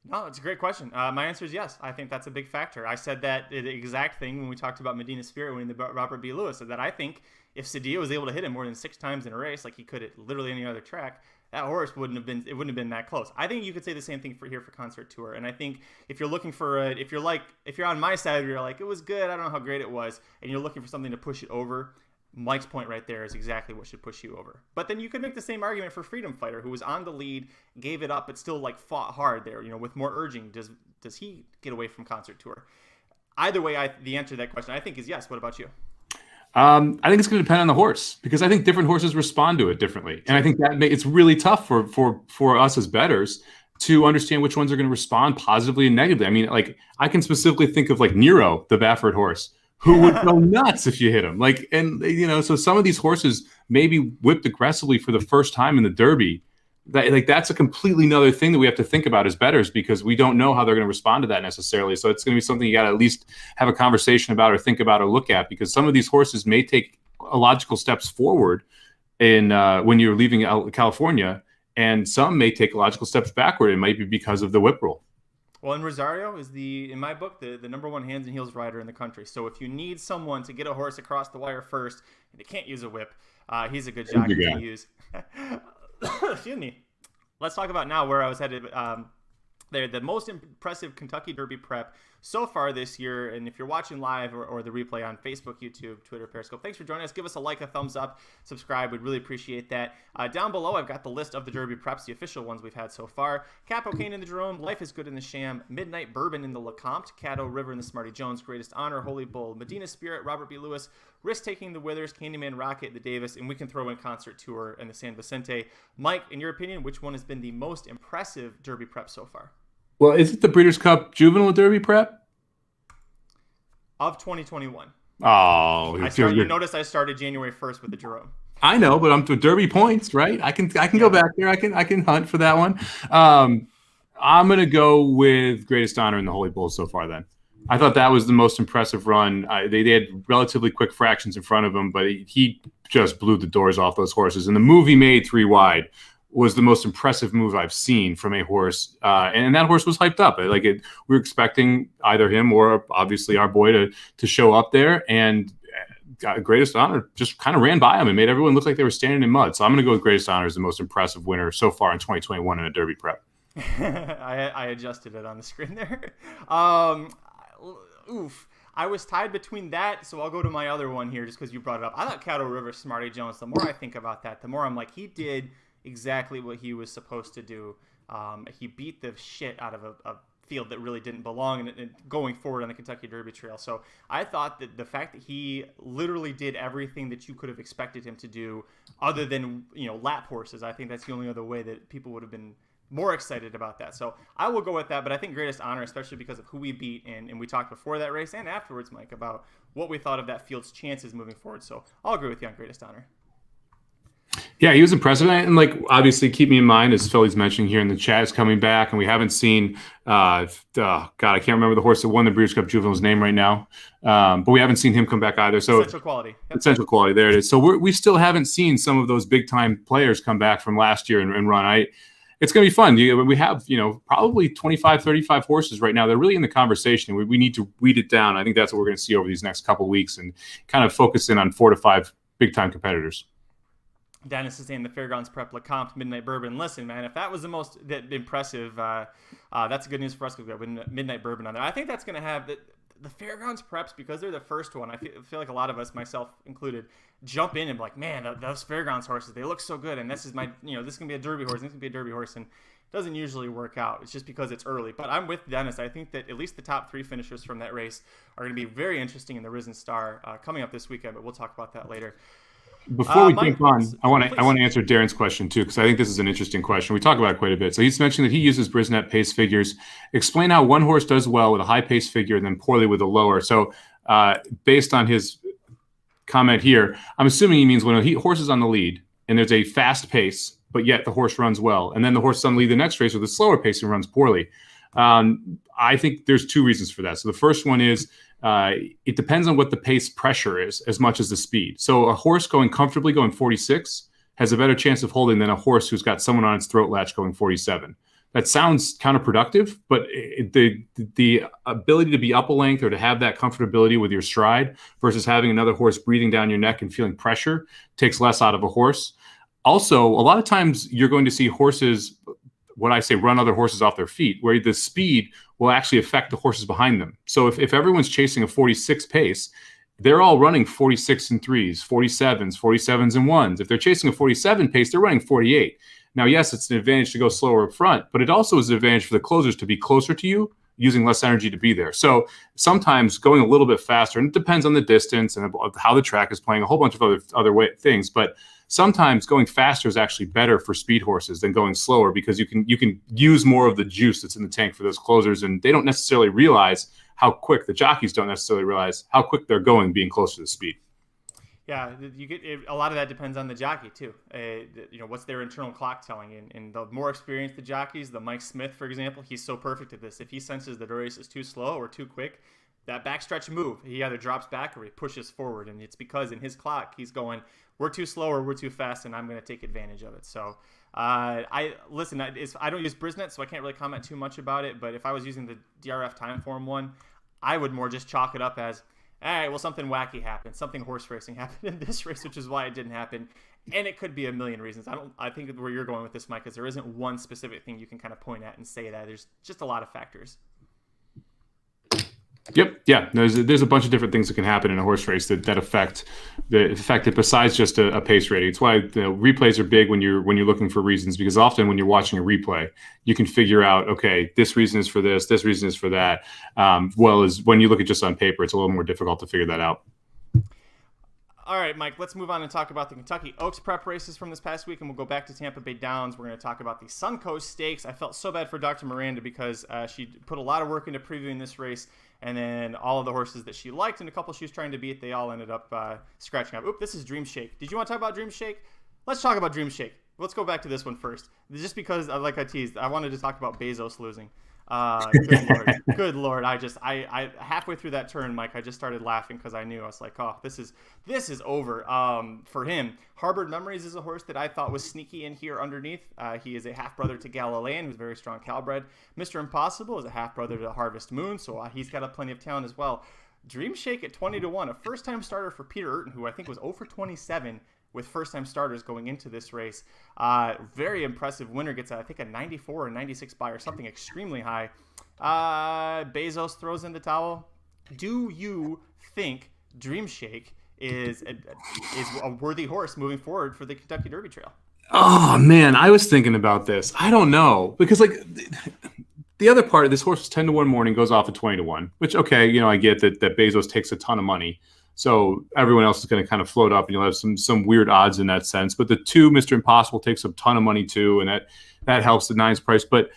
No, it's a great question. My answer is yes. I think that's a big factor. I said that the exact thing when we talked about Medina Spirit winning the Robert B. Lewis, that I think if Cedillo was able to hit him more than 6 times in a race, like he could at literally any other track, that horse wouldn't have been that close. I think you could say the same thing for Concert Tour. And I think if you're looking for if you're on my side, you're like, it was good, I don't know how great it was, and you're looking for something to push it over, Mike's point right there is exactly what should push you over. But then you could make the same argument for Freedom Fighter, who was on the lead, gave it up, but still like fought hard there, with more urging. Does he get away from Concert Tour? Either way, the answer to that question, I think, is yes. What about you? I think it's going to depend on the horse, because I think different horses respond to it differently. And I think that it's really tough for us as bettors to understand which ones are going to respond positively and negatively. I mean, like, I can specifically think of like Nero, the Baffert horse, who would go nuts if you hit him. Like, and so some of these horses may be whipped aggressively for the first time in the Derby. That's a completely another thing that we have to think about as bettors, because we don't know how they're going to respond to that necessarily. So it's going to be something you got to at least have a conversation about, or think about, or look at, because some of these horses may take logical steps forward in when you're leaving California, and some may take logical steps backward. It might be because of the whip rule. Well, and Rosario is in my book, the number one hands and heels rider in the country. So if you need someone to get a horse across the wire first, and they can't use a whip, he's a good jockey to use. Excuse me. Let's talk about now where I was headed. The most impressive Kentucky Derby prep so far this year. And if you're watching live or the replay on Facebook, YouTube, Twitter, Periscope, thanks for joining us. Give us a like, a thumbs up, subscribe. We'd really appreciate that. Down below, I've got the list of the Derby preps, the official ones we've had so far. Capo Cane in the Jerome, Life is Good in the Sham, Midnight Bourbon in the LeCompte, Caddo River in the Smarty Jones, Greatest Honor, Holy Bull, Medina Spirit, Robert B. Lewis, Risk Taking the Withers, Candyman Rocket, the Davis, and we can throw in Concert Tour and the San Vicente. Mike, in your opinion, which one has been the most impressive Derby prep so far? Well, is it the Breeders' Cup Juvenile Derby prep? Of 2021. Oh, you notice I started January 1st with the Jerome. I know, but I'm to Derby points, right? I can go back there. I can hunt for that one. I'm gonna go with Greatest Honor and the Holy Bull so far. Then I thought that was the most impressive run. They had relatively quick fractions in front of him, but he just blew the doors off those horses. And the move he made 3 wide was the most impressive move I've seen from a horse. And that horse was hyped up. We were expecting either him or obviously our boy to show up there, and Greatest Honor just kind of ran by him and made everyone look like they were standing in mud. So I'm going to go with Greatest Honor as the most impressive winner so far in 2021 in a Derby prep. I adjusted it on the screen there. I was tied between that, so I'll go to my other one here just because you brought it up. I thought Caddo River, Smarty Jones, the more I think about that, the more I'm like, he did exactly what he was supposed to do. He beat the shit out of a field that really didn't belong and going forward on the Kentucky Derby Trail. So I thought that the fact that he literally did everything that you could have expected him to do, other than lap horses, I think that's the only other way that people would have been more excited about that. So I will go with that, but I think Greatest Honor, especially because of who we beat, and we talked before that race and afterwards, Mike, about what we thought of that field's chances moving forward. So I'll agree with you on Greatest Honor. Yeah, he was impressive. And obviously keep me in mind, as Philly's mentioning here in the chat, is coming back, and we haven't seen God, I can't remember the horse that won the Breeders' Cup Juvenile's name right now. But we haven't seen him come back either. So Essential Quality. Yep. Essential Quality, there it is. So we still haven't seen some of those big time players come back from last year and run. It's going to be fun. We have, probably 25, 35 horses right now. They're really in the conversation. We need to weed it down. I think that's what we're going to see over these next couple of weeks, and kind of focus in on 4 to 5 big time competitors. Dennis is saying the Fairgrounds Prep, LeCompte, Midnight Bourbon. Listen, man, if that was the most impressive, that's good news for us because we have Midnight Bourbon on there. I think that's going to have the Fairgrounds Preps, because they're the first one. I feel like a lot of us, myself included, jump in and be like, man, those Fairgrounds horses, they look so good. And this is this is going to be a Derby horse. This is going to be a Derby horse. And it doesn't usually work out. It's just because it's early. But I'm with Dennis. I think that at least the top 3 finishers from that race are going to be very interesting in the Risen Star coming up this weekend. But we'll talk about that later. Before we jump on, I want to answer Darren's question too, because I think this is an interesting question. We talk about it quite a bit. So he's mentioned that he uses Brisnet pace figures. Explain how one horse does well with a high pace figure and then poorly with a lower. So based on his comment here, I'm assuming he means when a horse is on the lead and there's a fast pace, but yet the horse runs well, and then the horse is on the lead the next race with a slower pace and runs poorly. I think there's 2 reasons for that. So the first one is it depends on what the pace pressure is as much as the speed. So a horse going comfortably going 46 has a better chance of holding than a horse who's got someone on its throat latch going 47. That sounds counterproductive, but the ability to be up a length or to have that comfortability with your stride versus having another horse breathing down your neck and feeling pressure takes less out of a horse. Also, a lot of times you're going to see horses, what I say, run other horses off their feet, where the speed will actually affect the horses behind them. So if everyone's chasing a 46 pace, they're all running 46 and 3s, 47s, 47s and 1s. If they're chasing a 47 pace, they're running 48. Now, yes, it's an advantage to go slower up front, but it also is an advantage for the closers to be closer to you, using less energy to be there. So sometimes going a little bit faster, and it depends on the distance and how the track is playing, a whole bunch of other things, but sometimes going faster is actually better for speed horses than going slower, because you can use more of the juice that's in the tank for those closers, and they don't necessarily realize how quick, the jockeys don't necessarily realize how quick they're going being closer to the speed. Yeah, you get a lot of that depends on the jockey too. What's their internal clock telling? And the more experienced the jockeys, the Mike Smith, for example, he's so perfect at this. If he senses the race is too slow or too quick, that backstretch move, he either drops back or he pushes forward, and it's because in his clock he's going, we're too slow or we're too fast, and I'm going to take advantage of it. So I don't use Brisnet, so I can't really comment too much about it. But if I was using the DRF Timeform one, I would more just chalk it up as, all right, well, something wacky happened. Something horse racing happened in this race, which is why it didn't happen. And it could be a million reasons. I think where you're going with this, Mike, is there isn't one specific thing you can kind of point at and say that. There's just a lot of factors. Yep. Yeah. There's a bunch of different things that can happen in a horse race that affect it besides just a pace rating. It's why the replays are big when you're looking for reasons, because often when you're watching a replay, you can figure out, okay, this reason is for this reason is for that. Well, as when you look at just on paper, it's a little more difficult to figure that out. All right, Mike, let's move on and talk about the Kentucky Oaks prep races from this past week, and we'll go back to Tampa Bay Downs. We're going to talk about the Suncoast Stakes. I felt so bad for Dr. Miranda because she put a lot of work into previewing this race, and then all of the horses that she liked and a couple she was trying to beat, they all ended up scratching up. Oop, this is Dream Shake. Did you want to talk about Dream Shake? Let's talk about Dream Shake. Let's go back to this one first. Just because, like I teased, I wanted to talk about Bezos losing. Good Lord. I halfway through that turn, Mike, I just started laughing because I knew, I was like, oh, this is over for him. Harbored Memories is a horse that I thought was sneaky in here underneath. He is a half brother to Galilean, who's very strong Calbred. Mr. Impossible is a half brother to Harvest Moon, so he's got plenty of talent as well. Dream Shake at 20-1, a first time starter for Peter Urton, who I think was 0 for 27 with first-time starters going into this race. Very impressive winner, gets, I think, a 94 or 96 buy or something extremely high. Bezos throws in the towel. Do you think Dream Shake is a worthy horse moving forward for the Kentucky Derby Trail? Oh, man, I was thinking about this. I don't know. Because, the other part of this horse is 10-1 morning, goes off at 20-1, which, okay, I get that Bezos takes a ton of money. So everyone else is going to kind of float up, and you'll have some weird odds in that sense. But the 2, Mr. Impossible, takes a ton of money too, and that helps the 9's price. But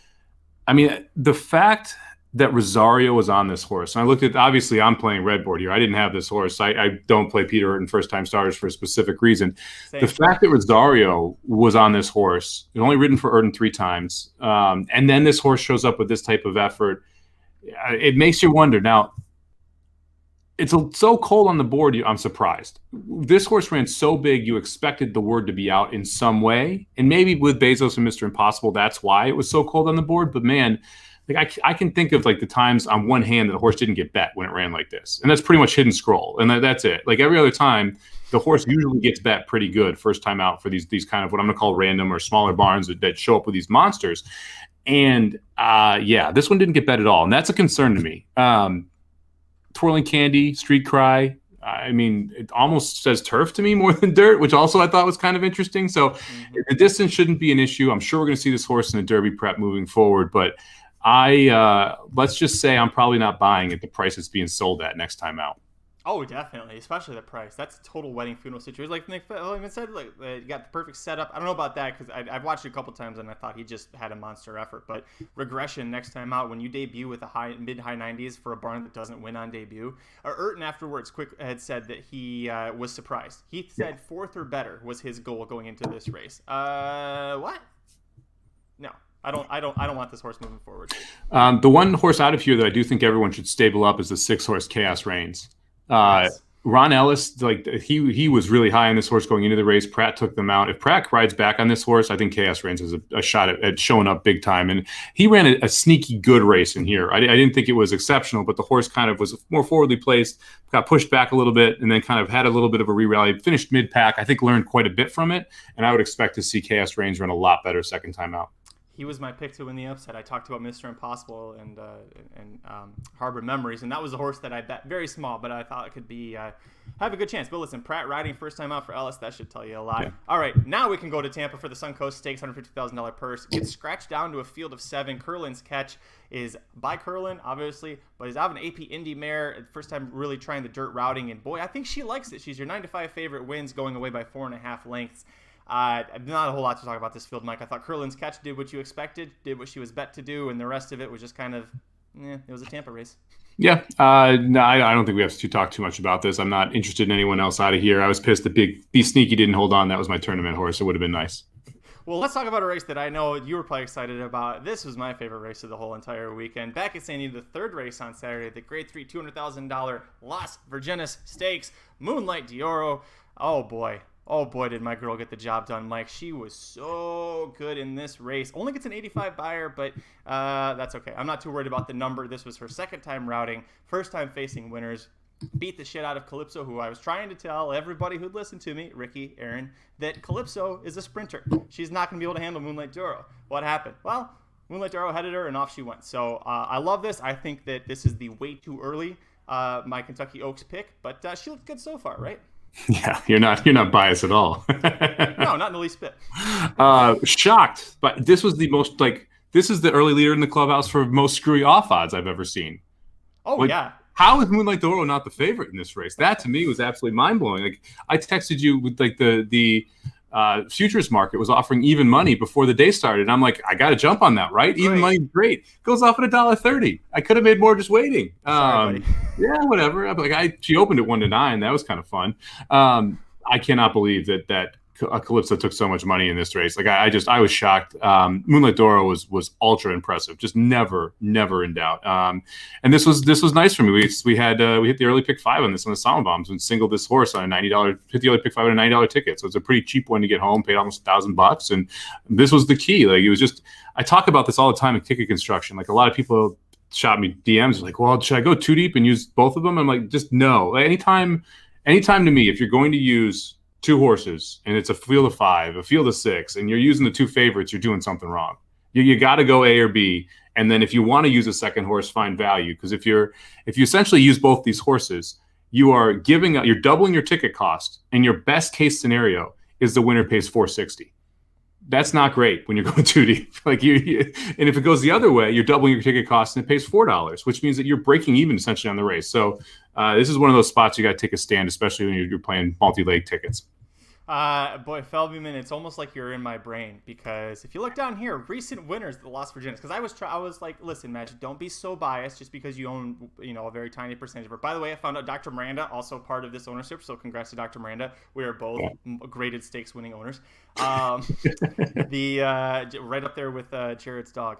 I mean, the fact that Rosario was on this horse, and I looked at, obviously I'm playing red board here. I didn't have this horse. I don't play Peter Urton first-time starters for a specific reason. Same. The fact that Rosario was on this horse, it only ridden for Urton 3 times, and then this horse shows up with this type of effort, it makes you wonder. Now, it's so cold on the board, I'm surprised. This horse ran so big, you expected the word to be out in some way. And maybe with Bezos and Mr. Impossible, that's why it was so cold on the board. But man, I can think of the times on one hand that the horse didn't get bet when it ran like this. And that's pretty much hidden scroll. And that's it. Every other time, the horse usually gets bet pretty good first time out for these kind of what I'm going to call random or smaller barns that show up with these monsters. And this one didn't get bet at all. And that's a concern to me. Twirling Candy, Street Cry. I mean, it almost says turf to me more than dirt, which also I thought was kind of interesting. So the distance shouldn't be an issue. I'm sure we're going to see this horse in the Derby prep moving forward. But let's just say I'm probably not buying at the price it's being sold at next time out. Oh, definitely, especially the price. That's a total wedding funeral situation. Like Nick even said, you got the perfect setup. I don't know about that because I've watched it a couple times and I thought he just had a monster effort. But regression next time out, when you debut with a mid-high 90s for a barn that doesn't win on debut. Urton afterwards had said that he was surprised. He said 4th or better was his goal going into this race. What? No. I don't want this horse moving forward. The one horse out of here that I do think everyone should stable up is the 6-horse Chaos Reigns. Yes. Ron Ellis, like he was really high on this horse going into the race. Pratt took them out. If Pratt rides back on this horse, I think Chaos Reigns has a shot at showing up big time. And he ran a sneaky good race in here. I didn't think it was exceptional, but the horse kind of was more forwardly placed, got pushed back a little bit, and then kind of had a little bit of a re-rally. Finished mid-pack. I think learned quite a bit from it, and I would expect to see Chaos Reigns run a lot better second time out. He was my pick to win the upset. I talked about Mr. Impossible and Harbor Memories, and that was a horse that I bet very small, but I thought it could be have a good chance. But listen, Pratt riding first time out for Ellis, that should tell you a lot. Yeah. All right, now we can go to Tampa for the Suncoast Stakes, $150,000 purse. Gets scratched down to a field of 7. Curlin's Catch is by Curlin, obviously, but he's out of an AP Indy mare. First time really trying the dirt routing, and boy, I think she likes it. She's your 9-5 favorite, wins going away by 4.5 lengths. Not a whole lot to talk about this field, Mike. I thought Curlin's Catch did what you expected, did what she was bet to do, and the rest of it was just kind of, it was a Tampa race. Yeah, no, I don't think we have to talk too much about this. I'm not interested in anyone else out of here. I was pissed that Be Sneaky didn't hold on. That was my tournament horse. It would have been nice. Well, let's talk about a race that I know you were probably excited about. This was my favorite race of the whole entire weekend. Back at St. Anita, the third race on Saturday, the Grade 3 $200,000 Las Virgenes Stakes, Moonlight D'Oro. Oh boy, did my girl get the job done, Mike. She was so good in this race. Only gets an 85 buyer, but that's okay. I'm not too worried about the number. This was her second time routing, first time facing winners. Beat the shit out of Calypso, who I was trying to tell everybody who'd listen to me, Ricky, Aaron, that Calypso is a sprinter. She's not going to be able to handle Moonlight D'Oro. What happened? Well, Moonlight D'Oro headed her, and off she went. So I love this. I think that this is the way too early my Kentucky Oaks pick, but she looked good so far, right? Yeah, you're not biased at all. No, not in the least bit. Shocked, but this was the most this is the early leader in the clubhouse for most screwy off odds I've ever seen. Oh yeah. How is Moonlight D'Oro not the favorite in this race? That to me was absolutely mind blowing. Like I texted you with the futures market was offering even money before the day started. And I'm like, I got to jump on that, right? Even money, great. Goes off at $1.30. I could have made more just waiting. Sorry, buddy. Yeah, whatever. She opened at 1-9. That was kind of fun. I cannot believe that Calypso took so much money in this race. Like I was shocked. Moonlight D'Oro was ultra impressive. Just never in doubt. And this was nice for me. We hit the early pick 5 on this on the Sama Bombs and singled this horse on a $90, hit the early pick 5 on a $90 ticket. So it's a pretty cheap one to get home. Paid almost $1,000, and this was the key. Like it was just. I talk about this all the time in ticket construction. Like a lot of people shot me DMs like, well, should I go too deep and use both of them? I'm like, just no. Like, anytime to me, if you're going to use 2 horses and it's a field of 5, a field of 6, and you're using the 2 favorites, you're doing something wrong. You got to go A or B. And then if you want to use a second horse, find value. Because if you essentially use both these horses, you're doubling your ticket cost. And your best case scenario is the winner pays $460. That's not great when you're going too deep. And if it goes the other way, you're doubling your ticket cost and it pays $4, which means that you're breaking even essentially on the race. So this is one of those spots you got to take a stand, especially when you're playing multi-leg tickets. Boy, Felbyman, it's almost like you're in my brain because if you look down here, recent winners of the Las Virgenes, because I was like, listen, Magic, don't be so biased just because you own, a very tiny percentage of it. By the way, I found out Dr. Miranda also part of this ownership, so congrats to Dr. Miranda. We are both graded stakes winning owners. Right up there with Jared's dog.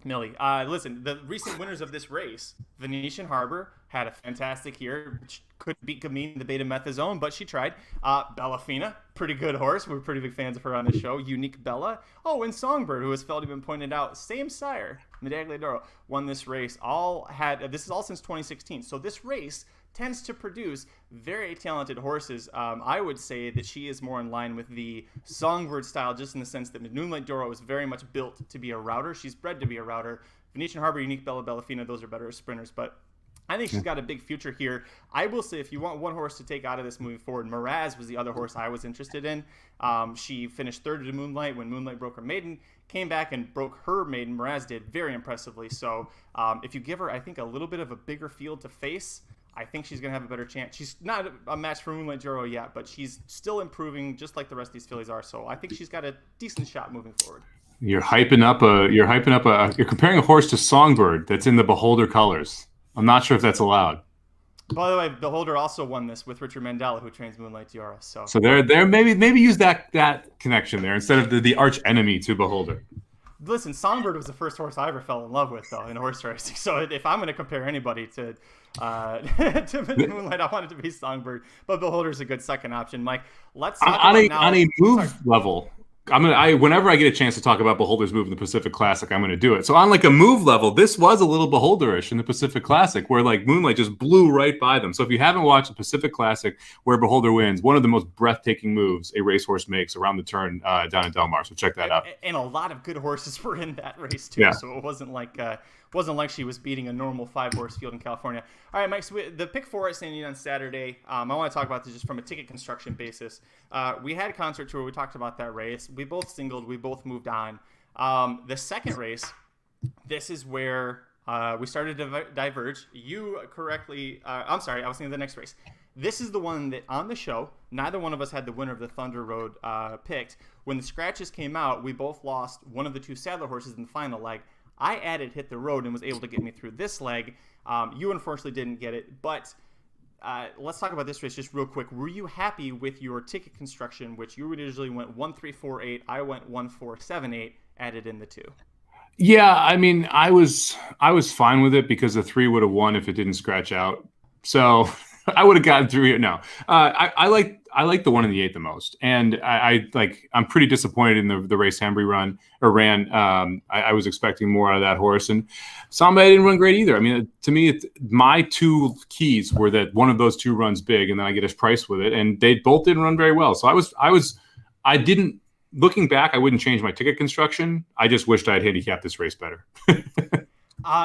Millie. Listen, the recent winners of this race, Venetian Harbor had a fantastic year. Couldn't beat Gamine, the betamethasone, but she tried. Bellafina, pretty good horse. We're pretty big fans of her on the show. Unique Bella. Oh, and Songbird, who has been pointed out, same sire, Medaglia d'Oro, won this race. This is all since 2016. So this race tends to produce very talented horses. I would say that she is more in line with the Songbird style, just in the sense that Moonlight D'Oro is very much built to be a router. She's bred to be a router. Venetian Harbor, Unique Bella, Bellafina, those are better as sprinters, but I think she's got a big future here. I will say, if you want one horse to take out of this moving forward, Miraz was the other horse I was interested in. She finished third to Moonlight when Moonlight broke her maiden, came back and broke her maiden. Miraz did very impressively. So if you give her, I think, a little bit of a bigger field to face, I think she's going to have a better chance. She's not a match for Moonlight D'Oro yet, but she's still improving just like the rest of these fillies are. So I think she's got a decent shot moving forward. You're comparing a horse to Songbird that's in the Beholder colors. I'm not sure if that's allowed. By the way, Beholder also won this with Richard Mandela, who trains Moonlight D'Oro. So there maybe use that connection there instead of the arch enemy to Beholder. Listen, Songbird was the first horse I ever fell in love with, though, in horse racing. So if I'm going to compare anybody to to Moonlight, I want it to be Songbird. But Beholder's a good second option. Mike, let's talk on about now. On a move level, whenever I get a chance to talk about Beholder's move in the Pacific Classic, I'm gonna do it. So on like a move level, this was a little Beholderish in the Pacific Classic, where like Moonlight just blew right by them. So if you haven't watched the Pacific Classic where Beholder wins, one of the most breathtaking moves a racehorse makes around the turn down in Del Mar. So check that out. And a lot of good horses were in that race too. Yeah. So it wasn't like she was beating a normal 5-horse field in California. All right, Mike, so the pick 4 at San Diego on Saturday, I want to talk about this just from a ticket construction basis. We had a concert tour. We talked about that race. We both singled. We both moved on. The second race, this is where we started to diverge. You correctly I'm sorry, I was thinking of the next race. This is the one that on the show, neither one of us had the winner of the Thunder Road picked. When the scratches came out, we both lost one of the 2 saddler horses in the final leg. I added Hit the Road and was able to get me through this leg. You unfortunately didn't get it, but let's talk about this race just real quick. Were you happy with your ticket construction, which you originally went 1-3-4-8, I went 1-4-7-8, added in the 2? Yeah, I mean, I was fine with it because the 3 would have won if it didn't scratch out. So I would have gotten through it. No, I like the 1 in the 8 the most, and I'm pretty disappointed in the race Hembry ran. I was expecting more out of that horse, and Samba didn't run great either. I mean, to me, my 2 keys were that one of those 2 runs big, and then I get his price with it, and they both didn't run very well. So I didn't. Looking back, I wouldn't change my ticket construction. I just wished I had handicapped this race better.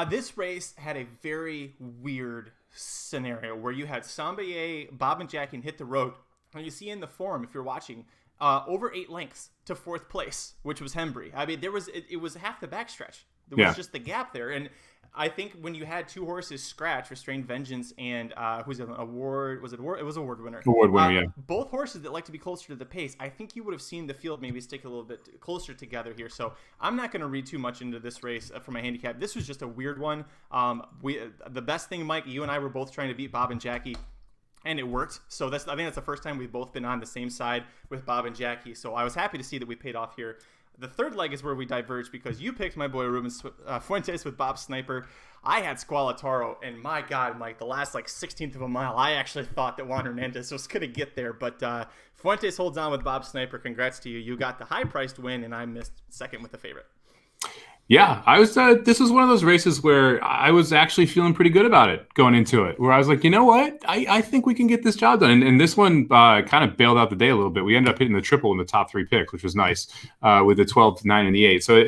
This race had a very weird scenario where you had Sambaye, Bob and Jackie, and Hit the Road. And you see in the forum, if you're watching, over 8 lengths to 4th place, which was Hembry. I mean, it was half the backstretch. There was just the gap there. And I think when you had 2 horses scratch, Restrained Vengeance and who's it? Award? Was it Award? It was Award winner. Award winner, yeah. Both horses that like to be closer to the pace. I think you would have seen the field maybe stick a little bit closer together here. So I'm not going to read too much into this race for my handicap. This was just a weird one. The best thing, Mike, you and I were both trying to beat Bob and Jackie. And it worked. So I think that's the first time we've both been on the same side with Bob and Jackie. So I was happy to see that we paid off here. The third leg is where we diverged because you picked my boy Ruben Fuentes with Bob Sniper. I had Squalataro, and my God, Mike, the last 16th of a mile, I actually thought that Juan Hernandez was going to get there. But Fuentes holds on with Bob Sniper. Congrats to you. You got the high-priced win, and I missed second with the favorite. Yeah, I was. This was one of those races where I was actually feeling pretty good about it going into it. Where I was like, you know what, I think we can get this job done. And this one kind of bailed out the day a little bit. We ended up hitting the triple in the top 3 picks, which was nice with the 12, 9, and the 8. So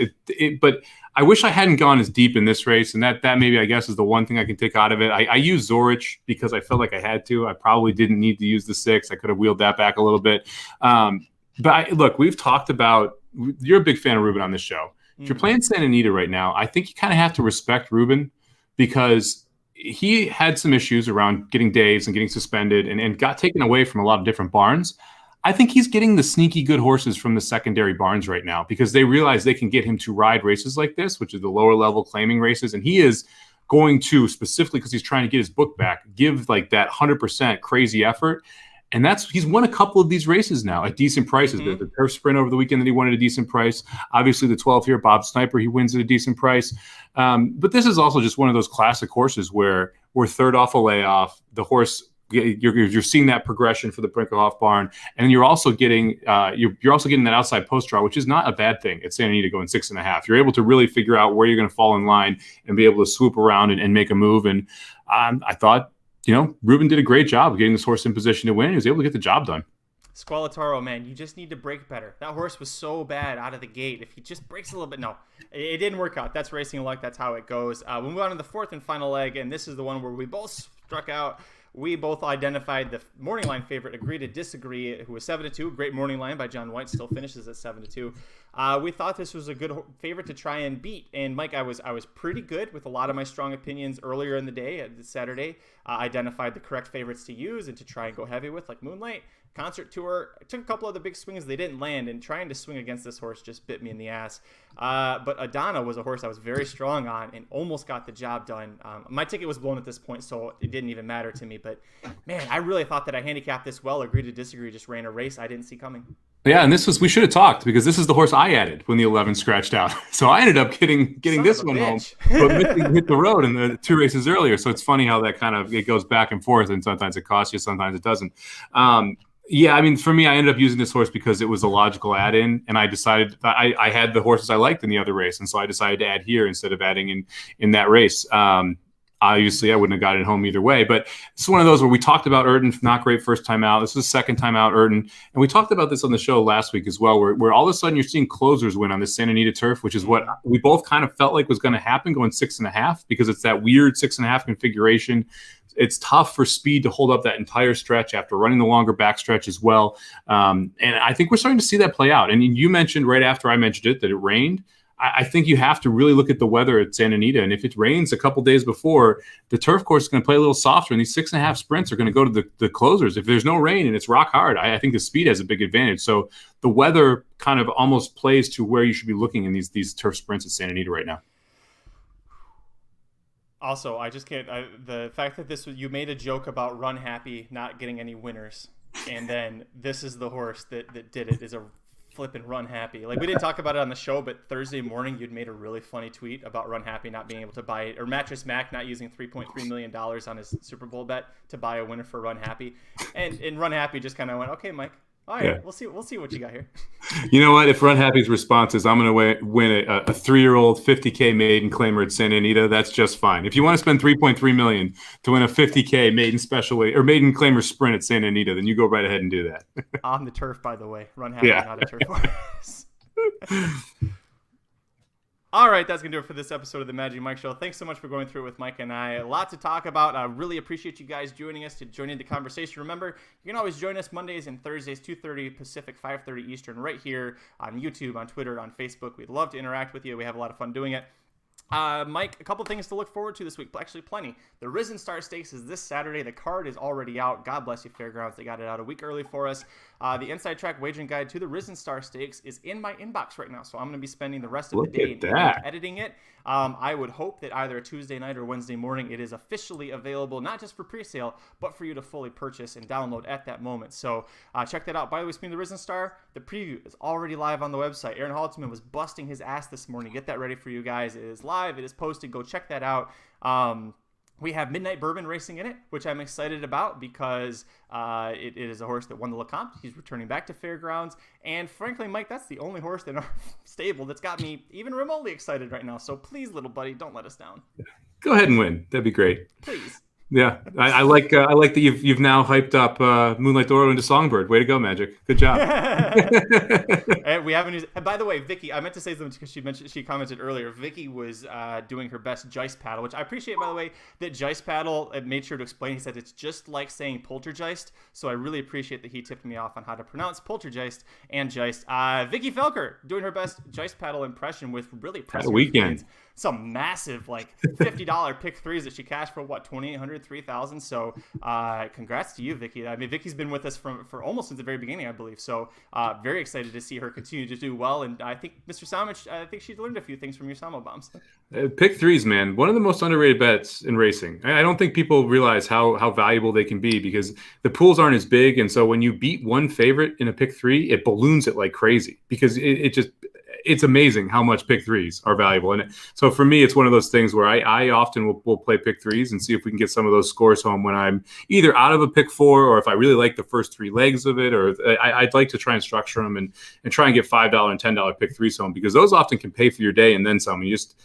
but I wish I hadn't gone as deep in this race, and that maybe I guess is the one thing I can take out of it. I used Zorich because I felt like I had to. I probably didn't need to use the 6. I could have wheeled that back a little bit. But look, we've talked about. You're a big fan of Ruben on this show. If you're playing Santa Anita right now, I think you kind of have to respect Ruben because he had some issues around getting days and getting suspended and got taken away from a lot of different barns. I think he's getting the sneaky good horses from the secondary barns right now because they realize they can get him to ride races like this, which is the lower level claiming races. And he is going to, specifically because he's trying to get his book back, give like that 100% crazy effort. And he's won a couple of these races now at decent prices. Mm-hmm. The turf sprint over the weekend that he won at a decent price. Obviously, the 12 here, Bob Sniper, he wins at a decent price. But this is also just one of those classic horses where we're third off a layoff. The horse, you're seeing that progression for the Brinkerhoff barn, and you're also getting you're also getting that outside post draw, which is not a bad thing at Santa Anita going 6.5. You're able to really figure out where you're going to fall in line and be able to swoop around and make a move. And I thought. Ruben did a great job of getting this horse in position to win. He was able to get the job done. Squalataro, man, you just need to break better. That horse was so bad out of the gate. If he just breaks a little bit, no, it didn't work out. That's racing luck. That's how it goes. We move on to the 4th and final leg, and this is the one where we both struck out. We both identified the morning line favorite, Agree to Disagree, who was 7-2. Great morning line by John White, still finishes at 7-2. We thought this was a good favorite to try and beat. And Mike, I was pretty good with a lot of my strong opinions earlier in the day, Saturday. Identified the correct favorites to use and to try and go heavy with, like Moonlight. Concert Tour, I took a couple of the big swings. They didn't land, and trying to swing against this horse just bit me in the ass. But Adana was a horse I was very strong on and almost got the job done. My ticket was blown at this point, so it didn't even matter to me. But, man, I really thought that I handicapped this well. Agree to Disagree just ran a race I didn't see coming. Yeah, and we should have talked because this is the horse I added when the 11 scratched out. So I ended up getting this one home, but hit the road in the 2 races earlier. So it's funny how that it goes back and forth, and sometimes it costs you, sometimes it doesn't. Yeah, I mean, for me, I ended up using this horse because it was a logical add-in, and I decided I had the horses I liked in the other race, and so I decided to add here instead of adding in that race. Obviously, I wouldn't have gotten it home either way, but it's one of those where we talked about Urton, not great first time out. This is second time out, Urton. And we talked about this on the show last week as well, where all of a sudden you're seeing closers win on the Santa Anita turf, which is what we both kind of felt like was going to happen going 6.5, because it's that weird 6.5 configuration. It's tough for speed to hold up that entire stretch after running the longer backstretch as well. And I think we're starting to see that play out. And you mentioned right after I mentioned it that it rained. I think you have to really look at the weather at Santa Anita. And if it rains a couple days before, the turf course is going to play a little softer, and these 6.5 sprints are going to go to the closers. If there's no rain and it's rock hard, I think the speed has a big advantage. So the weather kind of almost plays to where you should be looking in these turf sprints at Santa Anita right now. Also, I just can't. The fact that you made a joke about Run Happy not getting any winners, and then this is the horse that did it, is a flipping Run Happy. Like, we didn't talk about it on the show, but Thursday morning you'd made a really funny tweet about Run Happy not being able to buy it, or Mattress Mac not using $3.3 million on his Super Bowl bet to buy a winner for Run Happy, and Run Happy just kind of went, okay, Mike. All right, yeah. We'll see what you got here. You know what? If Run Happy's response is I'm going to win a 3-year-old 50K maiden claimer at Santa Anita, that's just fine. If you want to spend $3.3 million to win a 50K maiden special weight or maiden claimer sprint at Santa Anita, then you go right ahead and do that. On the turf, by the way. Run Happy, not a turf horse. All right, that's going to do it for this episode of the Magic Mike Show. Thanks so much for going through it with Mike and I. A lot to talk about. I really appreciate you guys joining us to join in the conversation. Remember, you can always join us Mondays and Thursdays, 2:30 Pacific, 5:30 Eastern, right here on YouTube, on Twitter, on Facebook. We'd love to interact with you. We have a lot of fun doing it. Mike, a couple things to look forward to this week. Actually, plenty. The Risen Star Stakes is this Saturday. The card is already out. God bless you, Fairgrounds. They got it out a week early for us. The Inside Track wagering guide to the Risen Star Stakes is in my inbox right now, so I'm going to be spending the rest of the day editing it. I would hope that either a Tuesday night or Wednesday morning it is officially available, not just for pre-sale, but for you to fully purchase and download at that moment. So check that out. By the way, speaking of the Risen Star, the preview is already live on the website. Aaron Haltzman was busting his ass this morning. Get that ready for you guys. It is live. It is posted. Go check that out. We have Midnight Bourbon racing in it, which I'm excited about because it is a horse that won the Lecomte. He's returning back to Fairgrounds. And frankly, Mike, that's the only horse in our stable that's got me even remotely excited right now. So please, little buddy, don't let us down. Go ahead and win. That'd be great. Please. Yeah, I like that you've now hyped up Moonlight Doro into Songbird. Way to go, Magic. Good job. And we haven't used. And by the way, Vicky, I meant to say something because she commented earlier. Vicky was doing her best Geist paddle, which I appreciate. By the way, that Geist paddle made sure to explain. He said it's just like saying poltergeist. So I really appreciate that he tipped me off on how to pronounce poltergeist and Geist. Vicky Felker doing her best Geist paddle impression with really impressive weekend. Some massive $50 pick threes that she cashed for what, $2,800, $3,000. So congrats to you, Vicky. I mean, Vicky's been with us for almost since the very beginning, I believe. So very excited to see her continue to do well. And I think Mr. Samich, I think she's learned a few things from your Samo bombs. Pick threes, man. One of the most underrated bets in racing. I don't think people realize how valuable they can be because the pools aren't as big. And so when you beat one favorite in a pick three, it balloons it like crazy because it's amazing how much pick threes are valuable. And so for me, it's one of those things where I often will play pick threes and see if we can get some of those scores home when I'm either out of a pick four or if I really like the first three legs of it, or I'd like to try and structure them and try and get $5 and $10 pick threes home because those often can pay for your day and then some. You just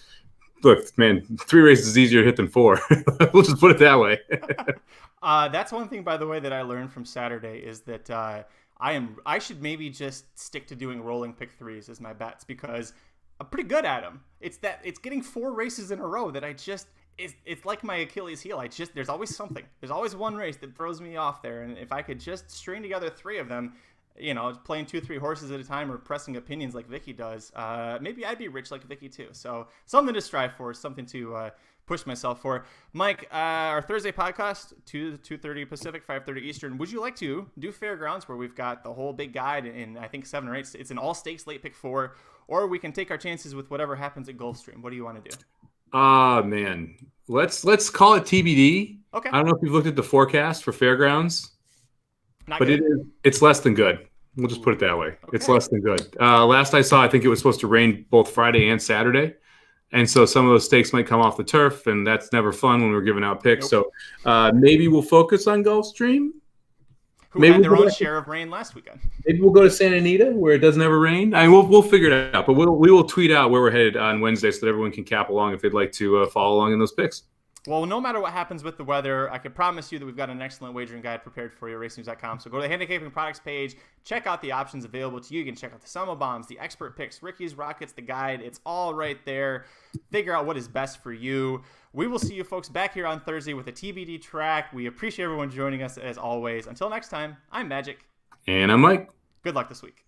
look, man, 3 races is easier to hit than 4. We'll just put it that way. That's one thing, by the way, that I learned from Saturday is that I should maybe just stick to doing rolling pick threes as my bets because I'm pretty good at them. It's getting 4 races in a row that it's like my Achilles heel. There's always something. There's always one race that throws me off there. And if I could just string together 3 of them, playing 2-3 horses at a time or pressing opinions like Vicky does, maybe I'd be rich like Vicky too. So something to strive for, something to push myself for. Mike, our Thursday podcast, 2:30 Pacific, 5:30 Eastern. Would you like to do Fairgrounds where we've got the whole big guide in I think 7 or 8? It's an all stakes late pick 4, or we can take our chances with whatever happens at Gulfstream. What do you want to do? Man, let's call it TBD. Okay. I don't know if you've looked at the forecast for Fairgrounds, but it's less than good. We'll just put it that way. Okay. It's less than good. Last I saw, I think it was supposed to rain both Friday and Saturday. And so some of those stakes might come off the turf, and that's never fun when we're giving out picks. Nope. So maybe we'll focus on Gulfstream. Who had their own share of rain last weekend. Maybe we'll go to Santa Anita where it doesn't ever rain. I mean, we'll figure it out. But we will tweet out where we're headed on Wednesday so that everyone can cap along if they'd like to follow along in those picks. Well, no matter what happens with the weather, I can promise you that we've got an excellent wagering guide prepared for you at racenews.com. So go to the handicapping products page, check out the options available to you. You can check out the Summer Bombs, the expert picks, Ricky's Rockets, the guide. It's all right there. Figure out what is best for you. We will see you folks back here on Thursday with a TBD track. We appreciate everyone joining us as always. Until next time, I'm Magic. And I'm Mike. Good luck this week.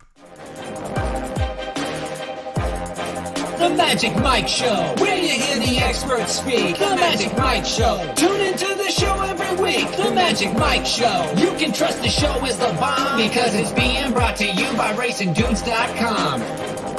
The Magic Mike Show, where you hear the experts speak. The Magic Mike Show. Tune into the show every week. The Magic Mike Show. You can trust the show is the bomb because it's being brought to you by RacingDudes.com.